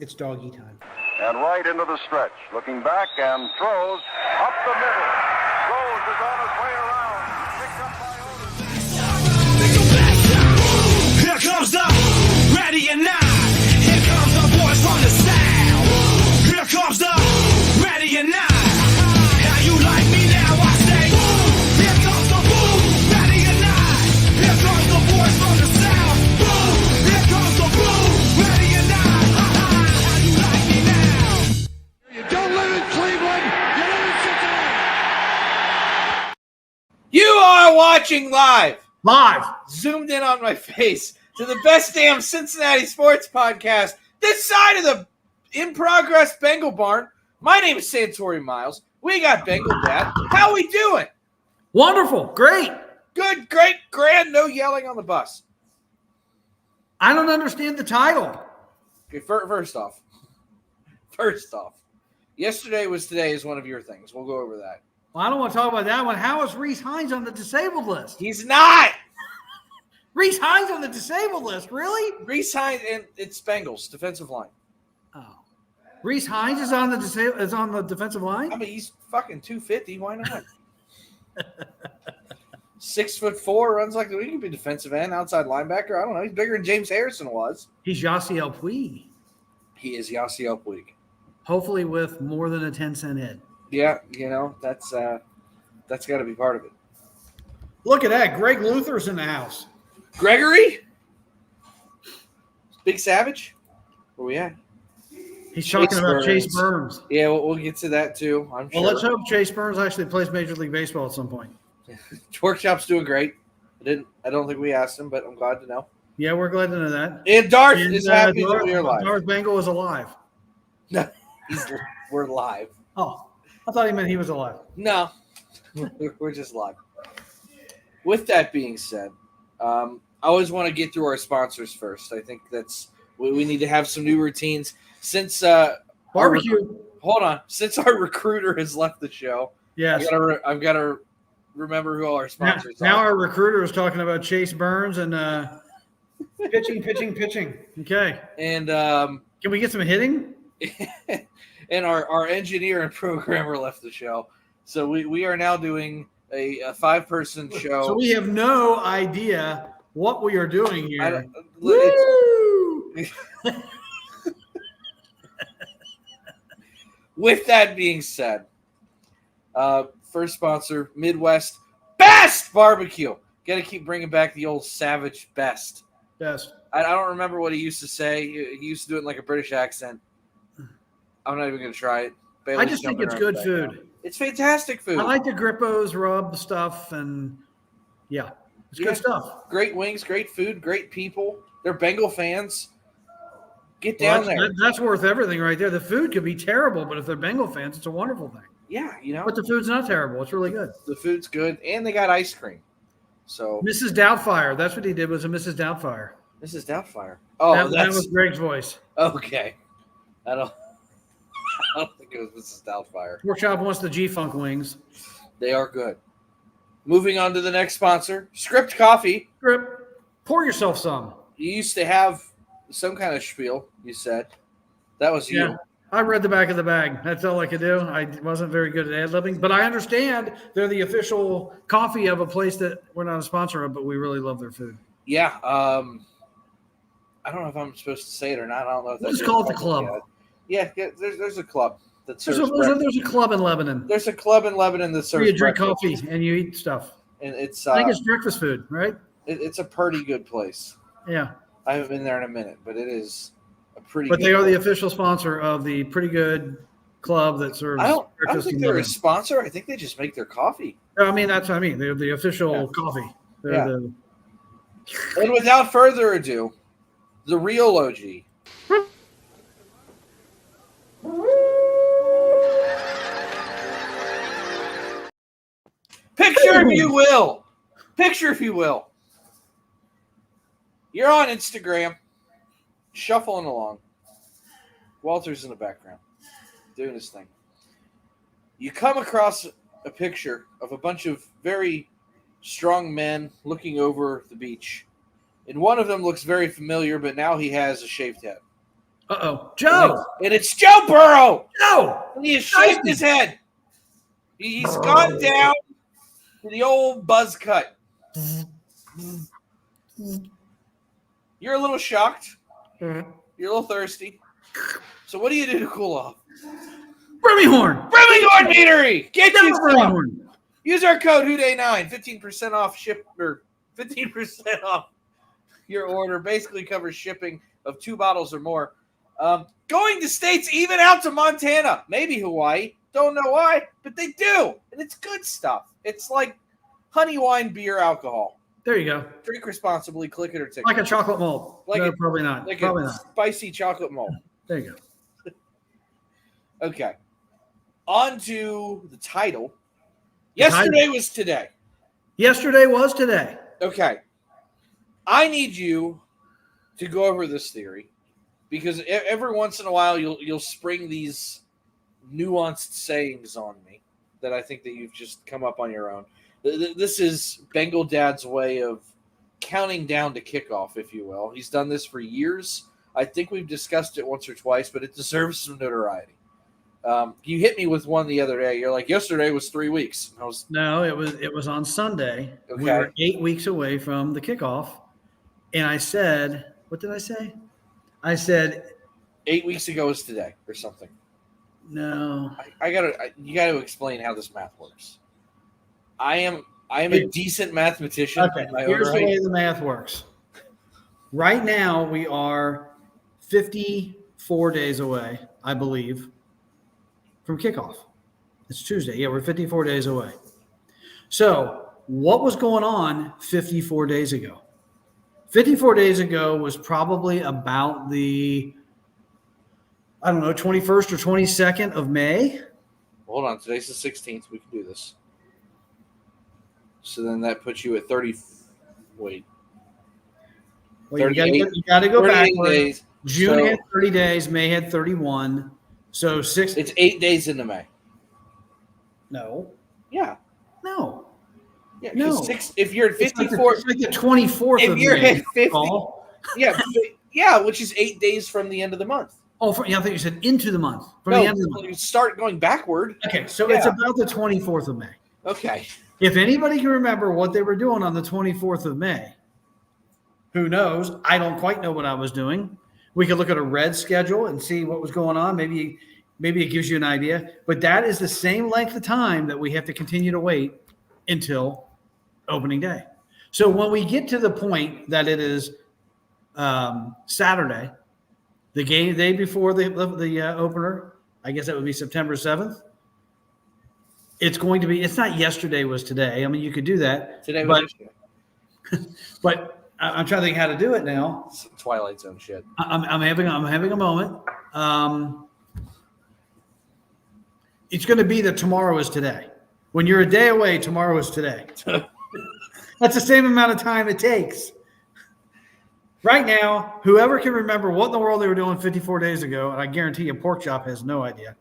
It's doggy time. And right into the stretch. Looking back and throws up the middle. Rose is on his way around. Picked up by Otis. Here comes the ready and not. Here comes the boys from the south. Here comes the ready and not. How you like me now? I say, here comes the boom, ready and not. Here comes the boys from the south. Boom, here comes the boom, ready and not. How you like me now? You don't live in Cleveland, you live in Cincinnati. You are watching live, Live. zoomed in on my face, to the best damn Cincinnati sports podcast this side of the in progress Bengal barn. My name is Santori Miles. We got Bengal Dad. How we doing? Wonderful. Great. Good, great, grand. No yelling on the bus. I don't understand the title. Okay, first off, yesterday was today is one of your things. We'll go over that. Well, I don't want to talk about that one. How is Rece Hinds on the disabled list? He's not. Rece Hinds on the disabled list, really? Rece Hinds, and it's Bengals defensive line. Oh, Rece Hinds is on the defensive line. I mean, he's fucking 250. Why not? 6'4", runs like he could be defensive end, outside linebacker. I don't know. He's bigger than James Harrison was. He's Yasiel Puig. He is Yasiel Puig. Hopefully, with more than a 10-cent head. Yeah, that's got to be part of it. Look at that. Greg Luther's in the house. Gregory, Big Savage. Where we at? He's talking about Chase Burns. Yeah, we'll get to that too. I'm sure. Well, let's hope Chase Burns actually plays Major League Baseball at some point. Workshop's doing great. I don't think we asked him, but I'm glad to know. Yeah, we're glad to know that. And Darth is happy that we're live. Darth Bengal is alive. No, we're live. Oh, I thought he meant he was alive. No, we're just live. With that being said, I always want to get through our sponsors first. I think we need to have some new routines since Barbecue. Since our recruiter has left the show. Yes, I've got to remember who all our sponsors are. Now our recruiter is talking about Chase Burns and pitching. Okay. And can we get some hitting? and our engineer and programmer left the show. So we are now doing a 5-person show. So we have no idea what we are doing here. With that being said, first sponsor, Midwest Best Barbecue. Got to keep bringing back the old Savage Best. Best. I don't remember what he used to say. He used to do it in like a British accent. I'm not even going to try it. I just think it's good food. Now. It's fantastic food. I like the Grippos rub stuff, and it's good stuff. Great wings, great food, great people. They're Bengal fans. Get down there. That's worth everything right there. The food could be terrible, but if they're Bengal fans, it's a wonderful thing. Yeah, But the food's not terrible. It's really good. The food's good, and they got ice cream. So Mrs. Doubtfire. That's what he did. Was a Mrs. Doubtfire. Mrs. Doubtfire. Oh, that was Greg's voice. Okay. I don't think it was Mrs. Doubtfire. Workshop wants the G-Funk wings. They are good. Moving on to the next sponsor, Script Coffee. Script. Pour yourself some. You used to have some kind of spiel, you said. That was you. Yeah. I read the back of the bag. That's all I could do. I wasn't very good at ad-libbing, but I understand they're the official coffee of a place that we're not a sponsor of, but we really love their food. Yeah. I don't know if I'm supposed to say it or not. I don't know if that's. Let's call it the club. Yeah, there's a club that serves there's a club in Lebanon. There's a club in Lebanon that serves where you drink coffee and you eat stuff. And it's I think it's breakfast food, right? It's a pretty good place. Yeah. I haven't been there in a minute, but it is a pretty But good they are place. the official sponsor of the Pretty Good Club that serves I don't breakfast think they're a sponsor. I think they just make their coffee. I mean, that's what I mean. They're the official coffee. And without further ado, the real OG. Picture if you will. You're on Instagram, shuffling along. Walter's in the background, doing his thing. You come across a picture of a bunch of very strong men looking over the beach. And one of them looks very familiar, but now he has a shaved head. Uh-oh. Joe! And it's Joe Burrow. Joe! And he has shaved his head. He's gone down to the old buzz cut. You're a little shocked. You're a little thirsty. So what do you do to cool off? Remy Horn! Remy Horn Meadery! Get you Remy some. Horn! Use our code HOODAY9, 15% off 15% off your order. Basically covers shipping of 2 bottles or more. Going to states, even out to Montana, maybe Hawaii. Don't know why, but they do. And it's good stuff. It's like honey wine, beer, alcohol. There you go. Drink responsibly, click it or tick Like it. a chocolate malt. Like no, it- probably not. Like probably a not. spicy chocolate malt. There you go. Okay. On to the title. Yesterday was today. Yesterday was today. Okay. I need you to go over this theory because every once in a while you'll spring these nuanced sayings on me that I think that you've just come up on your own. This is Bengal Dad's way of counting down to kickoff, if you will. He's done this for years. I think we've discussed it once or twice, but it deserves some notoriety. You hit me with one the other day. You're like, yesterday was 3 weeks. And I was No, it was on Sunday. Okay. We were 8 weeks away from the kickoff. And I said, what did I say? I said, 8 weeks ago is today or something. no. You gotta explain how this math works. I am a decent mathematician. Okay, Am I here's the right? way the math works. Right now, we are 54 days away, I believe, from kickoff. It's Tuesday. Yeah, we're 54 days away. So what was going on 54 days ago? 54 days ago was probably about the, 21st or 22nd of May. Hold on. Today's the 16th. We can do this. So then that puts you at 30. Wait. Well, you 38 got to go 38 back. days. June So had 30 days. May had 31. So it's 8 days into May. No. Yeah. No. Yeah. No. If you're at It's like 54. the 24th If of you're May. at 50. Paul. Yeah, which is 8 days from the end of the month. Oh, I think you said into the month. From No, the end of the month. you start going backward. Okay, so it's Yeah. about the 24th of May. Okay. If anybody can remember what they were doing on the 24th of May, who knows? I don't quite know what I was doing. We could look at a red schedule and see what was going on. Maybe it gives you an idea. But that is the same length of time that we have to continue to wait until opening day. So when we get to the point that it is Saturday, the day before the opener, I guess that would be September 7th. It's going to be. It's not yesterday was today. I mean, you could do that. Today was yesterday. But I'm trying to think how to do it now. Some Twilight Zone shit. I'm having a moment. It's going to be that tomorrow is today. When you're a day away, tomorrow is today. That's the same amount of time it takes. Right now, whoever can remember what in the world they were doing 54 days ago, and I guarantee you Pork Chop has no idea.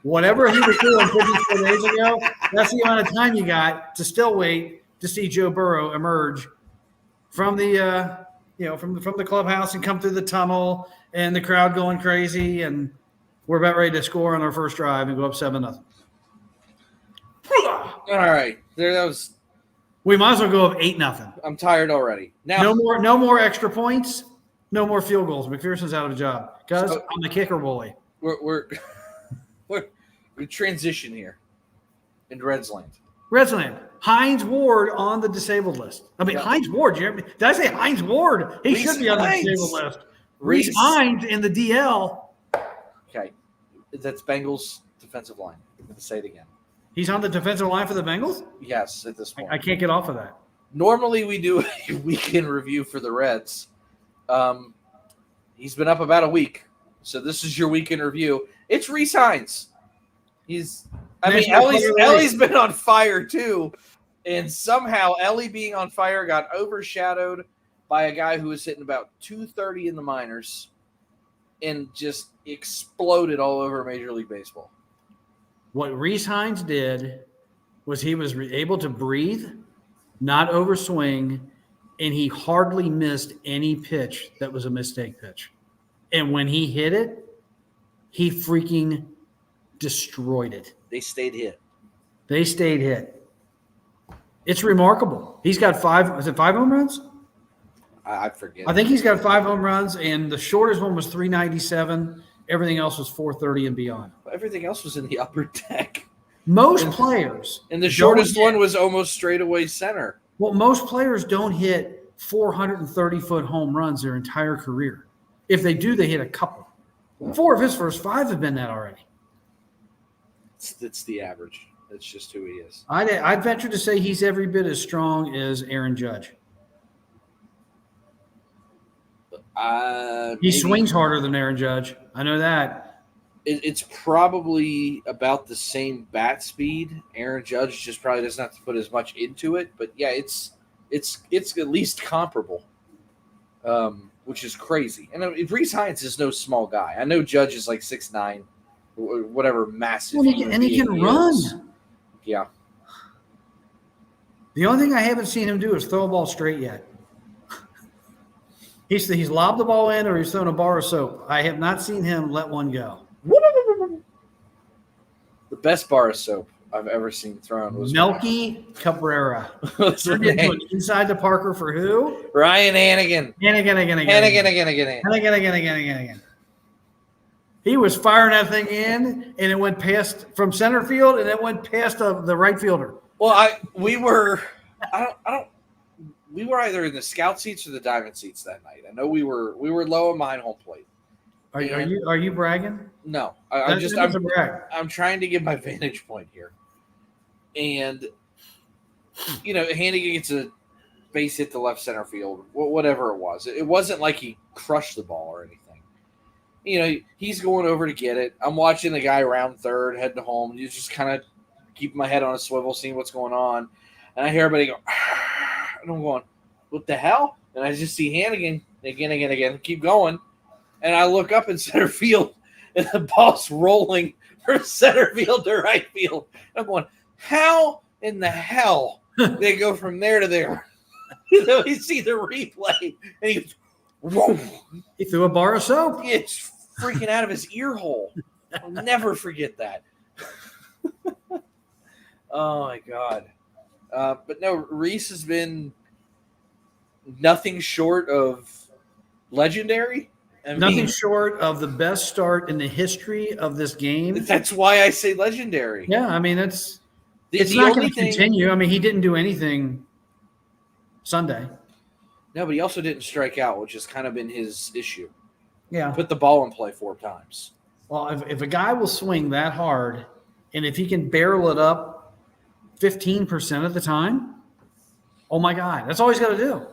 Whatever he was doing 54 days ago, that's the amount of time you got to still wait to see Joe Burrow emerge from the from the clubhouse and come through the tunnel and the crowd going crazy, and we're about ready to score on our first drive and go up 7-0. All right. That was. We might as well go up 8-0. I'm tired already. Now, No more extra points. No more field goals. McPherson's out of a job because So- I'm the kicker bully. we transition here in Reds land. Redsland, Hinds Ward on the disabled list. I mean, Yeah. Hinds Ward. Did I say Hinds Ward? He Reece should be on the Hinds. disabled list. Reece. Reece Hinds in the DL. Okay, that's Bengals defensive line. I'm going to say it again. He's on the defensive line for the Bengals? Yes, at this point. I can't get off of that. Normally, we do a weekend review for the Reds. He's been up about a week, so this is your weekend review. It's Rece Hinds. Ellie's been on fire too, and somehow Ellie being on fire got overshadowed by a guy who was hitting about 230 in the minors and just exploded all over Major League Baseball. What Rece Hinds did was he was able to breathe, not overswing, and he hardly missed any pitch that was a mistake pitch. And when he hit it, he freaking destroyed it. They stayed hit. They stayed hit. It's remarkable. He's got 5 home runs? I forget. I think he's got 5 home runs, and the shortest one was 397. Everything else was 430 and beyond. Everything else was in the upper deck. Most players. And the shortest one was almost straightaway center. Well, most players don't hit 430-foot home runs their entire career. If they do, they hit a couple. 4 of his first 5 have been that already. It's the average. That's just who he is. I'd venture to say he's every bit as strong as Aaron Judge. He swings harder than Aaron Judge. I know that. It's probably about the same bat speed. Aaron Judge just probably doesn't have to put as much into it. But yeah, it's at least comparable, which is crazy. And Rece Hinds is no small guy. I know Judge is like 6'9", whatever, massive. Well, and he can run. Yeah. The only thing I haven't seen him do is throw a ball straight yet. He's lobbed the ball in or he's thrown a bar of soap. I have not seen him let one go. The best bar of soap I've ever seen thrown was Melky Cabrera. What's the name? Inside the Parker for who? Ryan Hannigan. Hannigan. He was firing that thing in, and it went past from center field, and it went past the right fielder. Well, we were either in the scout seats or the diamond seats that night. I know we were low and behind home plate. Are you bragging? No, I'm trying to give my vantage point here, and Hannigan gets a base hit to left center field, whatever it was. It wasn't like he crushed the ball or anything. He's going over to get it. I'm watching the guy round third, heading home. He's just kind of keeping my head on a swivel, seeing what's going on, and I hear everybody go, and I'm going, what the hell? And I just see Hannigan again, keep going. And I look up in center field, and the ball's rolling from center field to right field. I'm going, how in the hell did they go from there to there? You see the replay, and he goes, whoa. He threw a bar of soap. It's freaking out of his ear hole. I'll never forget that. Oh, my God. But no, Rece has been nothing short of legendary. Nothing short of the best start in the history of this game. That's why I say legendary. Yeah, I mean, it's not going to continue. I mean, he didn't do anything Sunday. No, but he also didn't strike out, which has kind of been his issue. Yeah. Put the ball in play 4 times. Well, if a guy will swing that hard, and if he can barrel it up 15% of the time, oh, my God, that's all he's got to do.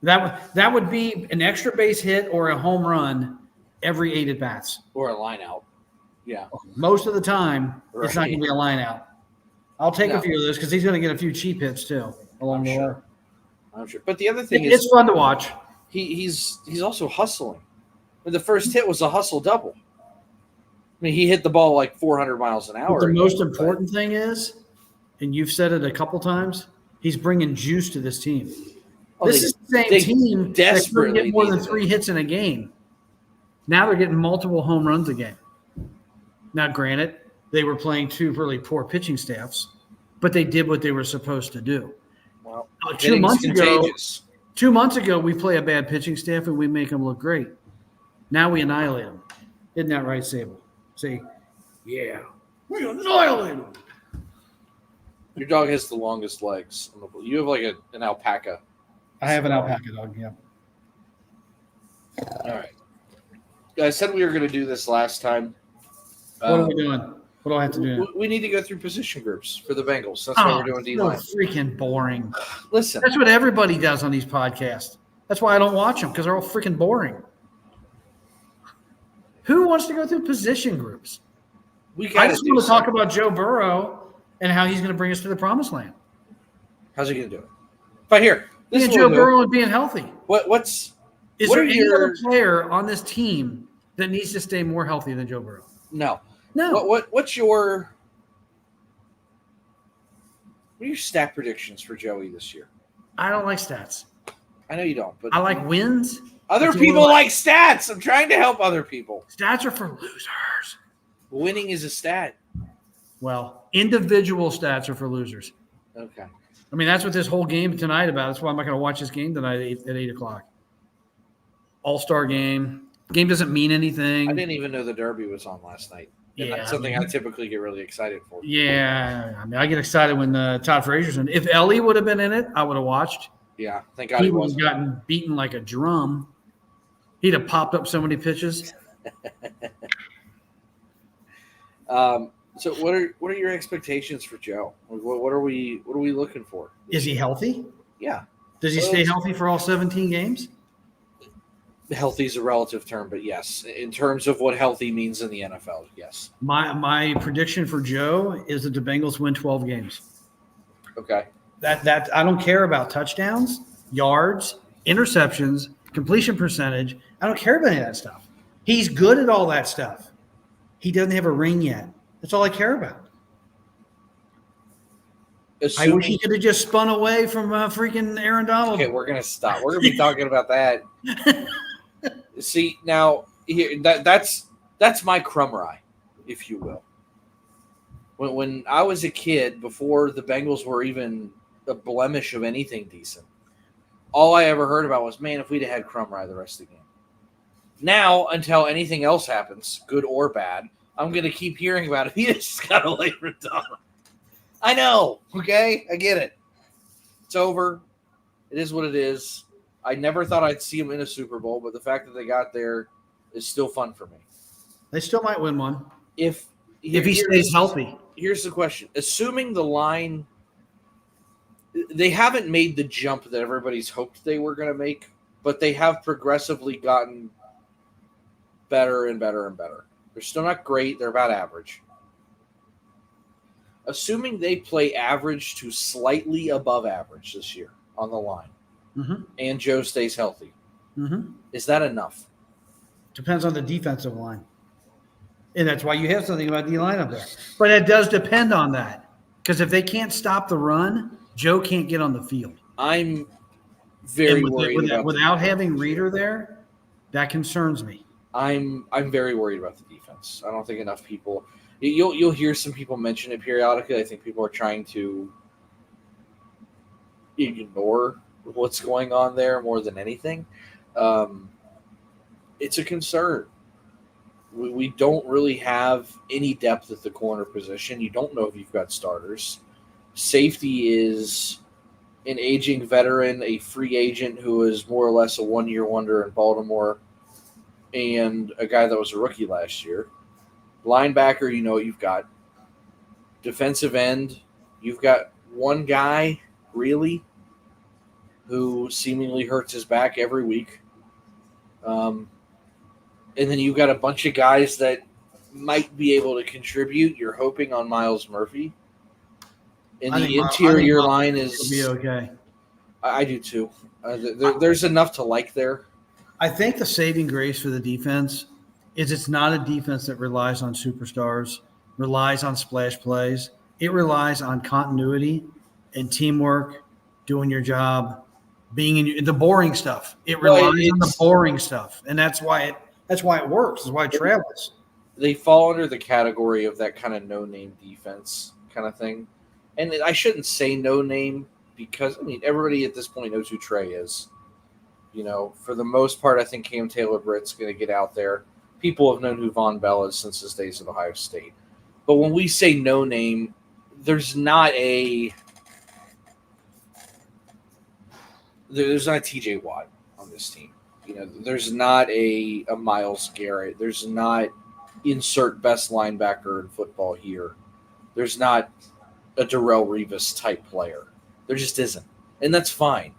That would be an extra base hit or a home run every 8 at-bats. Or a line out. Yeah. Most of the time, It's not going to be a line out. I'll take a few of those because he's going to get a few cheap hits, too, along the way. I'm sure. But the other thing it's fun to watch. He's also hustling. The first hit was a hustle double. I mean, he hit the ball like 400 miles an hour. But the most important thing is, and you've said it a couple times, he's bringing juice to this team. This is the same team that's going to get more than 3 hits in a game. Now they're getting multiple home runs a game. Now, granted, they were playing 2 really poor pitching staffs, but they did what they were supposed to do. Well, 2 months ago, we play a bad pitching staff and we make them look great. Now we annihilate them. Isn't that right, Sable? See? Yeah. We annihilate them. Your dog has the longest legs. You have like an alpaca. I have an alpaca dog, yeah. All right. I said we were going to do this last time. What are we doing? What do I have to do now? We need to go through position groups for the Bengals. That's why we're doing D-line. So freaking boring. Listen. That's what everybody does on these podcasts. That's why I don't watch them, because they're all freaking boring. Who wants to go through position groups? I just want to talk about Joe Burrow and how he's going to bring us to the promised land. How's he going to do it? But here. And Joe Burrow and being healthy. Is there any other player on this team that needs to stay more healthy than Joe Burrow? No. No. What's your stat predictions for Joey this year? I don't like stats. I know you don't, but I like wins Other That's people all I- like stats. I'm trying to help other people. Stats are for losers. Winning is a stat. Well, individual stats are for losers. Okay. I mean, that's what this whole game tonight about. That's why I'm not going to watch this game tonight at 8 o'clock. All-star game. Game doesn't mean anything. I didn't even know the Derby was on last night. And Yeah, that's something I typically get really excited for. Yeah, I mean, I get excited when Todd Frazier's in. If Ellie would have been in it, I would have watched. Yeah, thank God He he would have wasn't. gotten beaten like a drum. He'd have popped up so many pitches. So what are your expectations for Joe? What are we looking for? Is he healthy? Yeah, Does he stay healthy for all 17 games? healthy is a relative term, but yes, in terms of what healthy means in the NFL, yes. My prediction for Joe is that the Bengals win 12 games. Okay. That I don't care about touchdowns, yards, interceptions, completion percentage. I don't care about any of that stuff. He's good at all that stuff. He doesn't have a ring yet. That's all I care about. I wish he could have just spun away from freaking Aaron Donald. Okay, we're gonna stop. We're gonna be talking about that. See, now here that's my crumb rye, if you will. When I was a kid, before the Bengals were even a blemish of anything decent, all I ever heard about was, man, if we'd have had crumb rye the rest of the game. Now, until anything else happens, good or bad, I'm gonna keep hearing about it. He just got away from Donald. I know, okay? I get it. It's over. It is what it is. I never thought I'd see him in a Super Bowl, but the fact that they got there is still fun for me. They still might win one If he stays healthy. Here's the question. Assuming the line – they haven't made the jump that everybody's hoped they were going to make, but they have progressively gotten better and better and better. They're still not great. They're about average. Assuming they play average to slightly above average this year on the line, and Joe stays healthy, is that enough? Depends on the defensive line. And that's why you have something about D-line up there. But it does depend on that. Because if they can't stop the run, Joe can't get on the field. I'm very worried about without having Reader there, that concerns me. I'm very worried about the defense. I don't think enough people – you'll hear some people mention it periodically. I think people are trying to ignore what's going on there more than anything. It's a concern. We don't really have any depth at the corner position. You don't know if you've got starters. Safety is an aging veteran, a free agent who is more or less a one-year wonder in Baltimore, and a guy that was a rookie last year. Linebacker, you know what you've got. Defensive end, you've got one guy, really, who seemingly hurts his back every week. And then you've got a bunch of guys that might be able to contribute. You're hoping on Miles Murphy. And the interior line is be okay. I do too. There's enough to like there. I think the saving grace for the defense is it's not a defense that relies on superstars, relies on splash plays. It relies on continuity and teamwork, doing your job, being in the boring stuff. It relies on the boring stuff, and that's why it works. That's why it travels. They fall under the category of that kind of no-name defense kind of thing. And I shouldn't say no-name because, I mean, everybody at this point knows who Trey is. You know, for the most part, I think Cam Taylor-Britt's going to get out there. People have known who Von Bell is since his days at Ohio State. But when we say no-name, there's not a T.J. Watt on this team. You know, there's not a Myles Garrett. There's not insert best linebacker in football here. There's not a Darrelle Revis type player. There just isn't. And that's fine.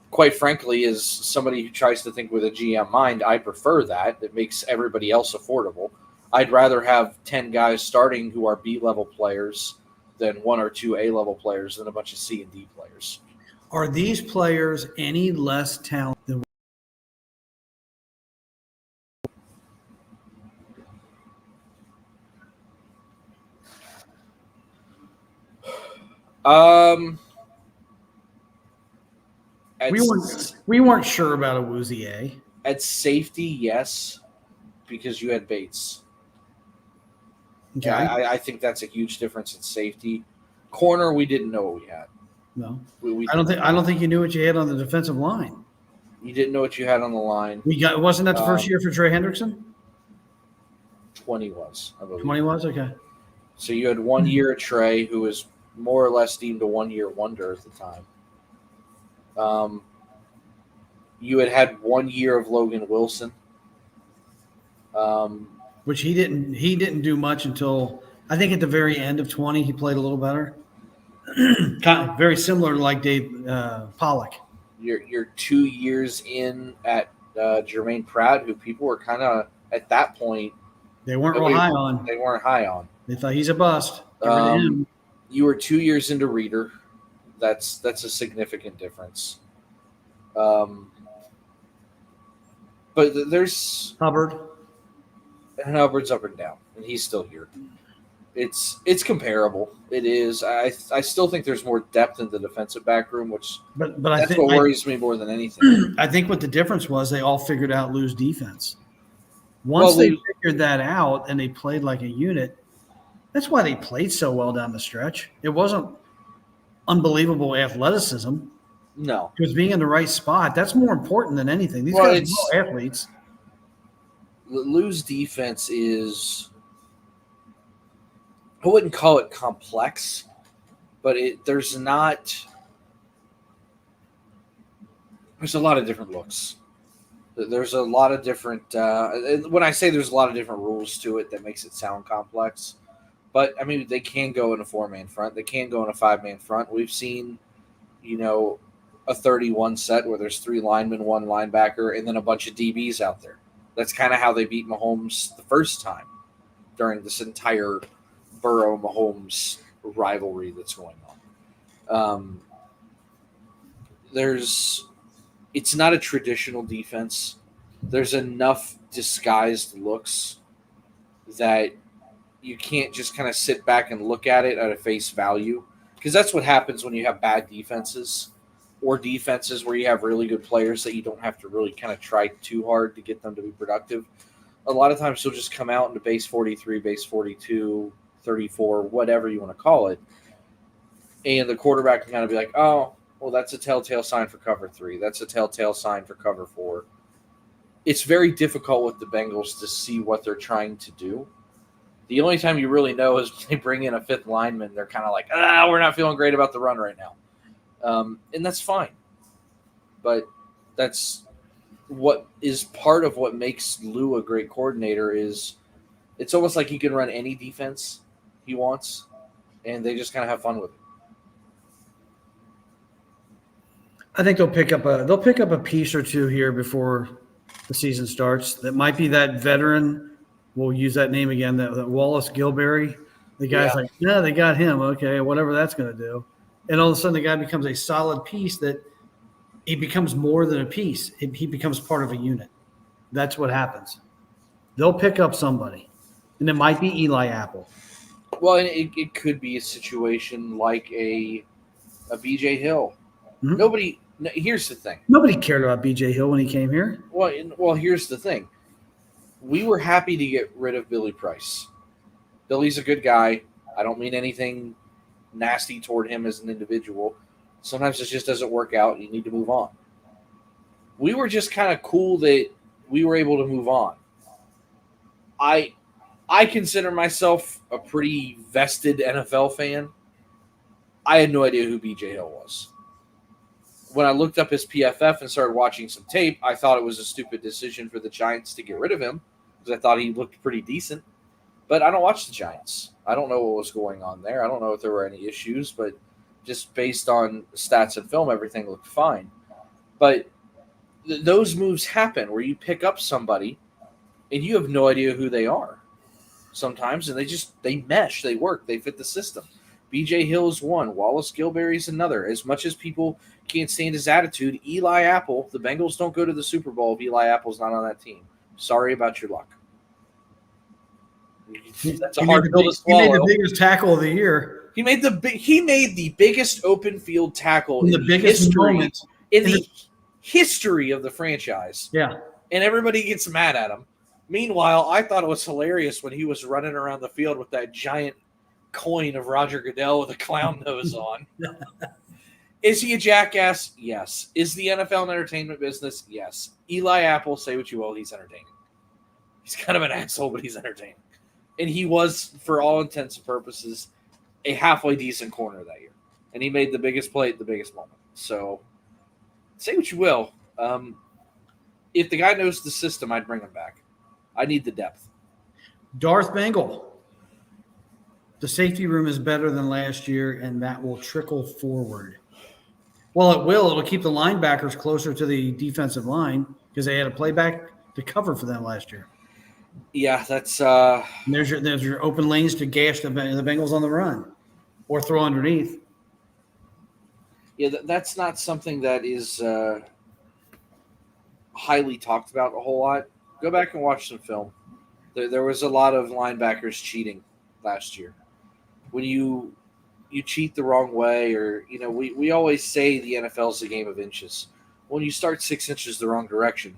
Quite frankly, as somebody who tries to think with a GM mind, I prefer that. It makes everybody else affordable. I'd rather have 10 guys starting who are B-level players than 1 or 2 A-level players than a bunch of C and D players. Are these players any less talented than we weren't sure about Awuzie. At safety, yes, because you had Bates. Okay. Yeah, I think that's a huge difference in safety. Corner, we didn't know what we had. No, We I don't think you knew what you had on the defensive line. You didn't know what you had on the line. Wasn't that the first year for Trey Hendrickson? 20 was, I believe. 20 was okay. So you had 1 year at Trey, who was more or less deemed a 1 year wonder at the time. You had 1 year of Logan Wilson, which he didn't do much until I think at the very end of 20 he played a little better. Kind of very similar to like Dave Pollock. You're 2 years in at Jermaine Pratt, who people were kind of at that point they weren't real high on. They weren't high on. They thought he's a bust. Get rid of him. You were 2 years into Reader. That's a significant difference. But there's Hubbard. And Hubbard's up and down, and he's still here. It's comparable. It is. I still think there's more depth in the defensive back room, which but that's what worries me more than anything. I think what the difference was they all figured out Lou's defense. Once they figured that out and they played like a unit, that's why they played so well down the stretch. It wasn't unbelievable athleticism. No. It was being in the right spot. That's more important than anything. These guys are athletes. Lou's defense is, I wouldn't call it complex, but there's a lot of different looks. There's a lot of different, when I say there's a lot of different rules to it, that makes it sound complex. But, I mean, they can go in a 4-man front. They can go in a 5-man front. We've seen, a 31 set where there's 3 linemen, 1 linebacker, and then a bunch of DBs out there. That's kind of how they beat Mahomes the first time during this entire Burrow-Mahomes rivalry that's going on. It's not a traditional defense. There's enough disguised looks that you can't just kind of sit back and look at it at a face value, because that's what happens when you have bad defenses or defenses where you have really good players that you don't have to really kind of try too hard to get them to be productive. A lot of times you'll just come out into base 43, base 42, 34, whatever you want to call it, and the quarterback can kind of be like, oh, well, that's a telltale sign for cover 3. That's a telltale sign for cover 4. It's very difficult with the Bengals to see what they're trying to do. The only time you really know is when they bring in a 5th lineman. They're kind of like, we're not feeling great about the run right now. And that's fine. But that's what is part of what makes Lou a great coordinator is it's almost like he can run any defense he wants, and they just kind of have fun with it. I think they'll pick up a piece or two here before the season starts. That might be that veteran. We'll use that name again. That Wallace Gilberry. The guy's like, yeah, they got him. Okay, whatever that's going to do. And all of a sudden, the guy becomes a solid piece that he becomes more than a piece. He becomes part of a unit. That's what happens. They'll pick up somebody, and it might be Eli Apple. Well, and it could be a situation like a B.J. Hill. Mm-hmm. Here's the thing. Nobody cared about B.J. Hill when he came here. Well, here's the thing. We were happy to get rid of Billy Price. Billy's a good guy. I don't mean anything nasty toward him as an individual. Sometimes it just doesn't work out. You need to move on. We were just kind of cool that we were able to move on. I consider myself a pretty vested NFL fan. I had no idea who B.J. Hill was. When I looked up his PFF and started watching some tape, I thought it was a stupid decision for the Giants to get rid of him because I thought he looked pretty decent. But I don't watch the Giants. I don't know what was going on there. I don't know if there were any issues, but just based on stats and film, everything looked fine. But those moves happen where you pick up somebody and you have no idea who they are sometimes, and they mesh, they work, they fit the system. B.J. Hill is one. Wallace Gilberry is another. As much as people can't stand his attitude, Eli Apple, the Bengals don't go to the Super Bowl if Eli Apple's not on that team. Sorry about your luck. That's a hard pill to swallow. He made the biggest tackle of the year. He made the biggest open field tackle in the biggest moment in the history of the franchise. Yeah. and everybody gets mad at him. Meanwhile, I thought it was hilarious when he was running around the field with that giant coin of Roger Goodell with a clown nose on. Is he a jackass? Yes. Is the NFL an entertainment business? Yes. Eli Apple, say what you will, he's entertaining. He's kind of an asshole, but he's entertaining. And he was, for all intents and purposes, a halfway decent corner that year. And he made the biggest play at the biggest moment. So, say what you will. If the guy knows the system, I'd bring him back. I need the depth. Darth Bengal. The safety room is better than last year, and that will trickle forward. Well, it will. It'll keep the linebackers closer to the defensive line because they had a playback to cover for them last year. Yeah, that's And there's your open lanes to gash the Bengals on the run or throw underneath. yeah, that's not something that is highly talked about a whole lot. Go back and watch some film. There was a lot of linebackers cheating last year. When you cheat the wrong way, or we always say the NFL is a game of inches. When you start 6 inches the wrong direction,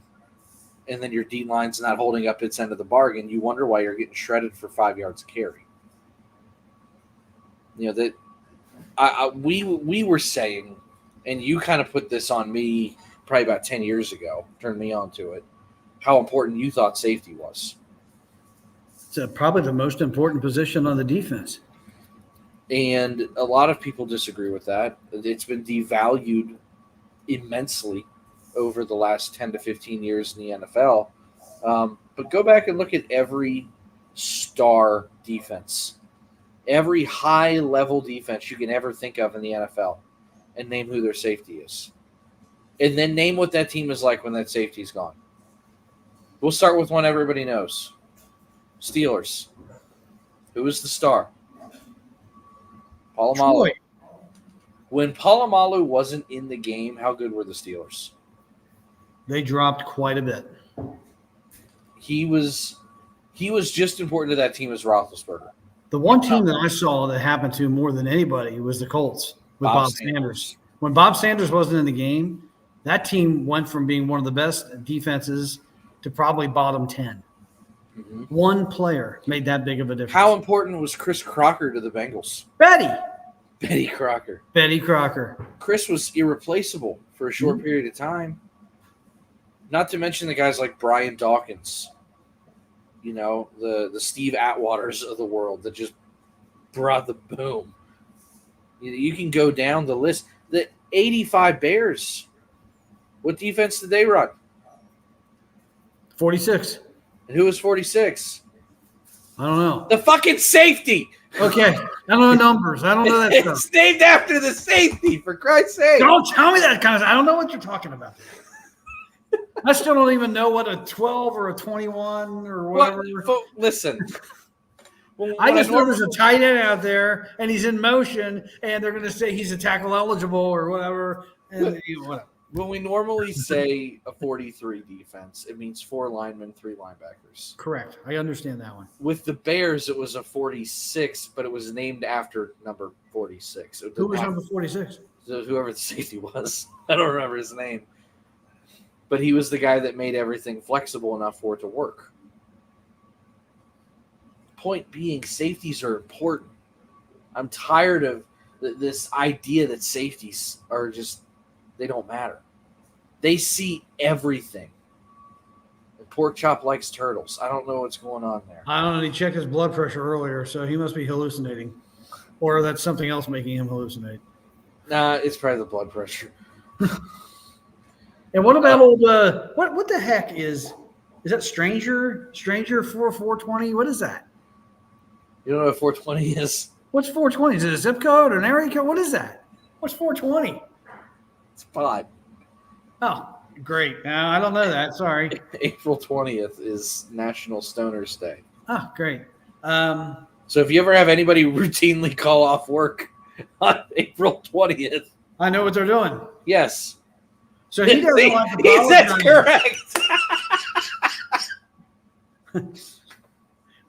and then your D line's not holding up its end of the bargain, you wonder why you're getting shredded for 5 yards of carry. We were saying, and you kind of put this on me probably about 10 years ago, turned me on to it, how important you thought safety was. It's probably the most important position on the defense. And a lot of people disagree with that. It's been devalued immensely over the last 10 to 15 years in the NFL. But go back and look at every star defense, every high-level defense you can ever think of in the NFL, and name who their safety is. And then name what that team is like when that safety's gone. We'll start with one everybody knows. Steelers. Who was the star? Palomalu. Troy. When Palomalu wasn't in the game, how good were the Steelers? They dropped quite a bit. He was just important to that team as Roethlisberger. The one team that I saw that happened to more than anybody was the Colts with Bob Sanders. When Bob Sanders wasn't in the game, that team went from being one of the best defenses to probably bottom 10. Mm-hmm. One player made that big of a difference. How important was Chris Crocker to the Bengals? Betty Crocker. Chris was irreplaceable for a short period of time. Not to mention the guys like Brian Dawkins, the Steve Atwaters of the world that just brought the boom. You can go down the list. The 85 Bears, what defense did they run? 46. And who was 46? I don't know. The fucking safety. Okay. I don't know numbers. I don't know that stuff. It's named after the safety, for Christ's sake. Don't tell me that kind of stuff. I don't know what you're talking about. I still don't even know what a 12 or a 21 or whatever. Listen. I just know there's a tight end out there, and he's in motion, and they're going to say he's a tackle eligible or whatever. And whatever. When we normally say a 43 defense, it means 4 linemen, 3 linebackers. Correct. I understand that one. With the Bears, it was a 46, but it was named after number 46. Who was number 46? Whoever the safety was. I don't remember his name. But he was the guy that made everything flexible enough for it to work. Point being, safeties are important. I'm tired of this idea that safeties are just, they don't matter. They see everything. And Pork Chop likes turtles. I don't know what's going on there. I don't know. He checked his blood pressure earlier, so he must be hallucinating. Or that's something else making him hallucinate. Nah, it's probably the blood pressure. And what about old what the heck is that Stranger 420? What is that? You don't know what 420 is? What's 420? Is it a zip code or an area code? What is that? What's 420? It's pod. Oh, great. I don't know that. Sorry. April 20th is National Stoners Day. Oh, great. So if you ever have anybody routinely call off work on April 20th. I know what they're doing. Yes. So he doesn't like to apologize. That's correct.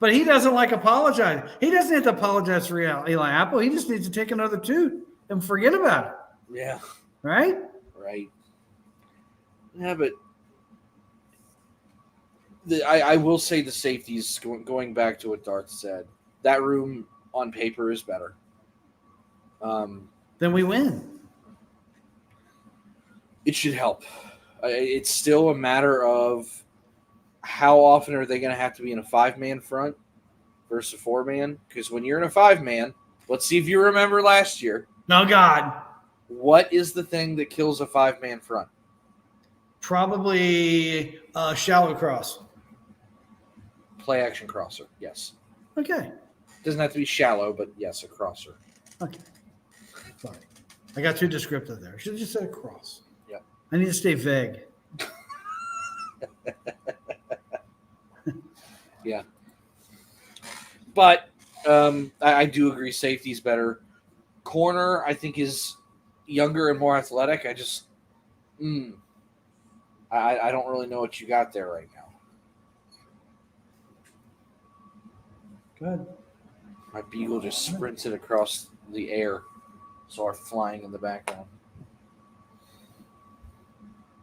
But he doesn't like apologize. He doesn't have to apologize for Eli Apple. He just needs to take another 2 and forget about it. Yeah. Right? Right. Yeah, but I will say the safeties, going back to what Darth said, that room on paper is better. Then we win. It should help. It's still a matter of how often are they going to have to be in a 5-man front versus a 4-man? Because when you're in a 5-man, let's see if you remember last year. No, God. What is the thing that kills a 5-man front? Probably a shallow cross. Play action crosser, yes. Okay. Doesn't have to be shallow, but yes, a crosser. Okay. Sorry. I got too descriptive there. I should have just said a cross. Yep. I need to stay vague. Yeah. But I do agree safety's better. Corner, I think, is younger and more athletic. I just I don't really know what you got there right now. Good. My beagle just sprinted across the air, so are flying in the background.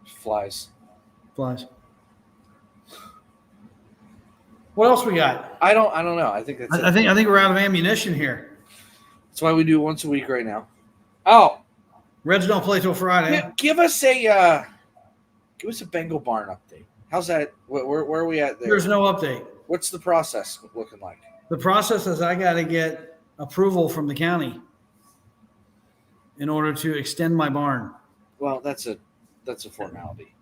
Flies. Flies. What else we got? I don't know. I think that's it. I think we're out of ammunition here. That's why we do it once a week right now. Oh, Reds don't play till Friday. give us a Bengal barn update. How's that? Where are we at there? There's no update. What's the process looking like? The process is I got to get approval from the county in order to extend my barn. Well, that's a formality.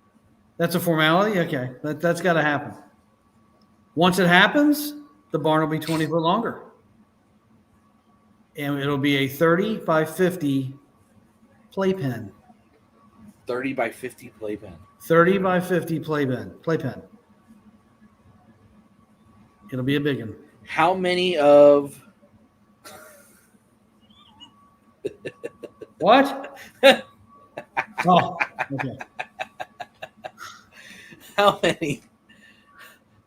That's a formality? Okay. That's got to happen. Once it happens, the barn will be 20 foot longer. And it'll be a 30 by 50 playpen. 30 by 50 playpen. 30 by 50 playpen. It'll be a big one. How many of What? Oh, okay.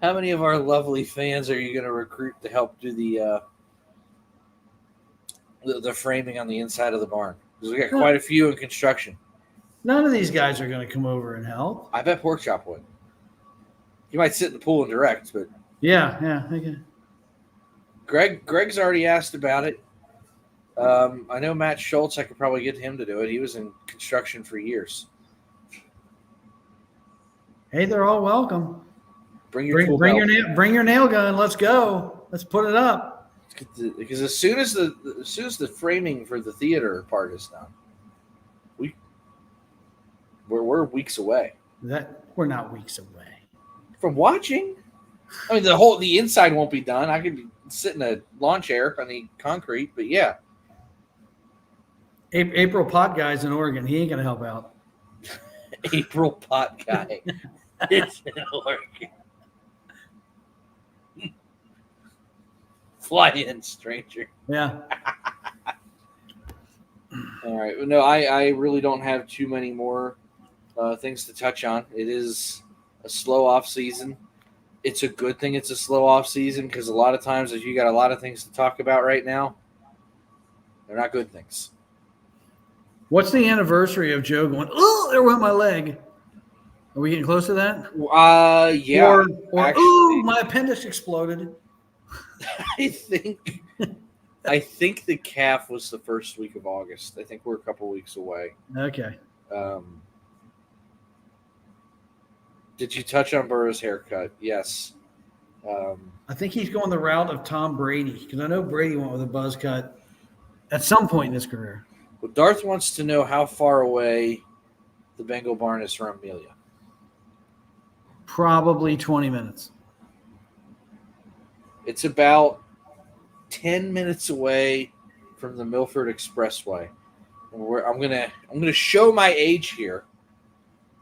How many of our lovely fans are you going to recruit to help do the framing on the inside of the barn? Because we got quite a few in construction. None of these guys are going to come over and help. I bet Porkchop would. He might sit in the pool and direct, but Yeah, okay. Greg's already asked about it. I know Matt Schultz. I could probably get him to do it. He was in construction for years. Hey, they're all welcome. Bring your Bring your nail gun. Let's go. Let's put it up. Because as soon as the framing for the theater part is done, we're weeks away. We're not weeks away from watching. I mean, the inside won't be done. I could sit in a lawn chair on the concrete, but yeah. April Pot guy's in Oregon. He ain't gonna help out. April Pot guy. It's in Oregon. Fly in, stranger. Yeah. All right. No, I really don't have too many more things to touch on. It is a slow off season. It's a good thing it's a slow off season because a lot of times if you got a lot of things to talk about right now, they're not good things. What's the anniversary of Joe going, oh, there went my leg? Are we getting close to that? Yeah. Or actually, ooh, my appendix exploded. I think the calf was the first week of August. I think we're a couple weeks away. Okay. Did you touch on Burrow's haircut? Yes. I think he's going the route of Tom Brady because I know Brady went with a buzz cut at some point in his career. Well, Darth wants to know how far away the Bengal barn is from Amelia. Probably 20 minutes. It's about 10 minutes away from the Milford Expressway. I'm gonna show my age here.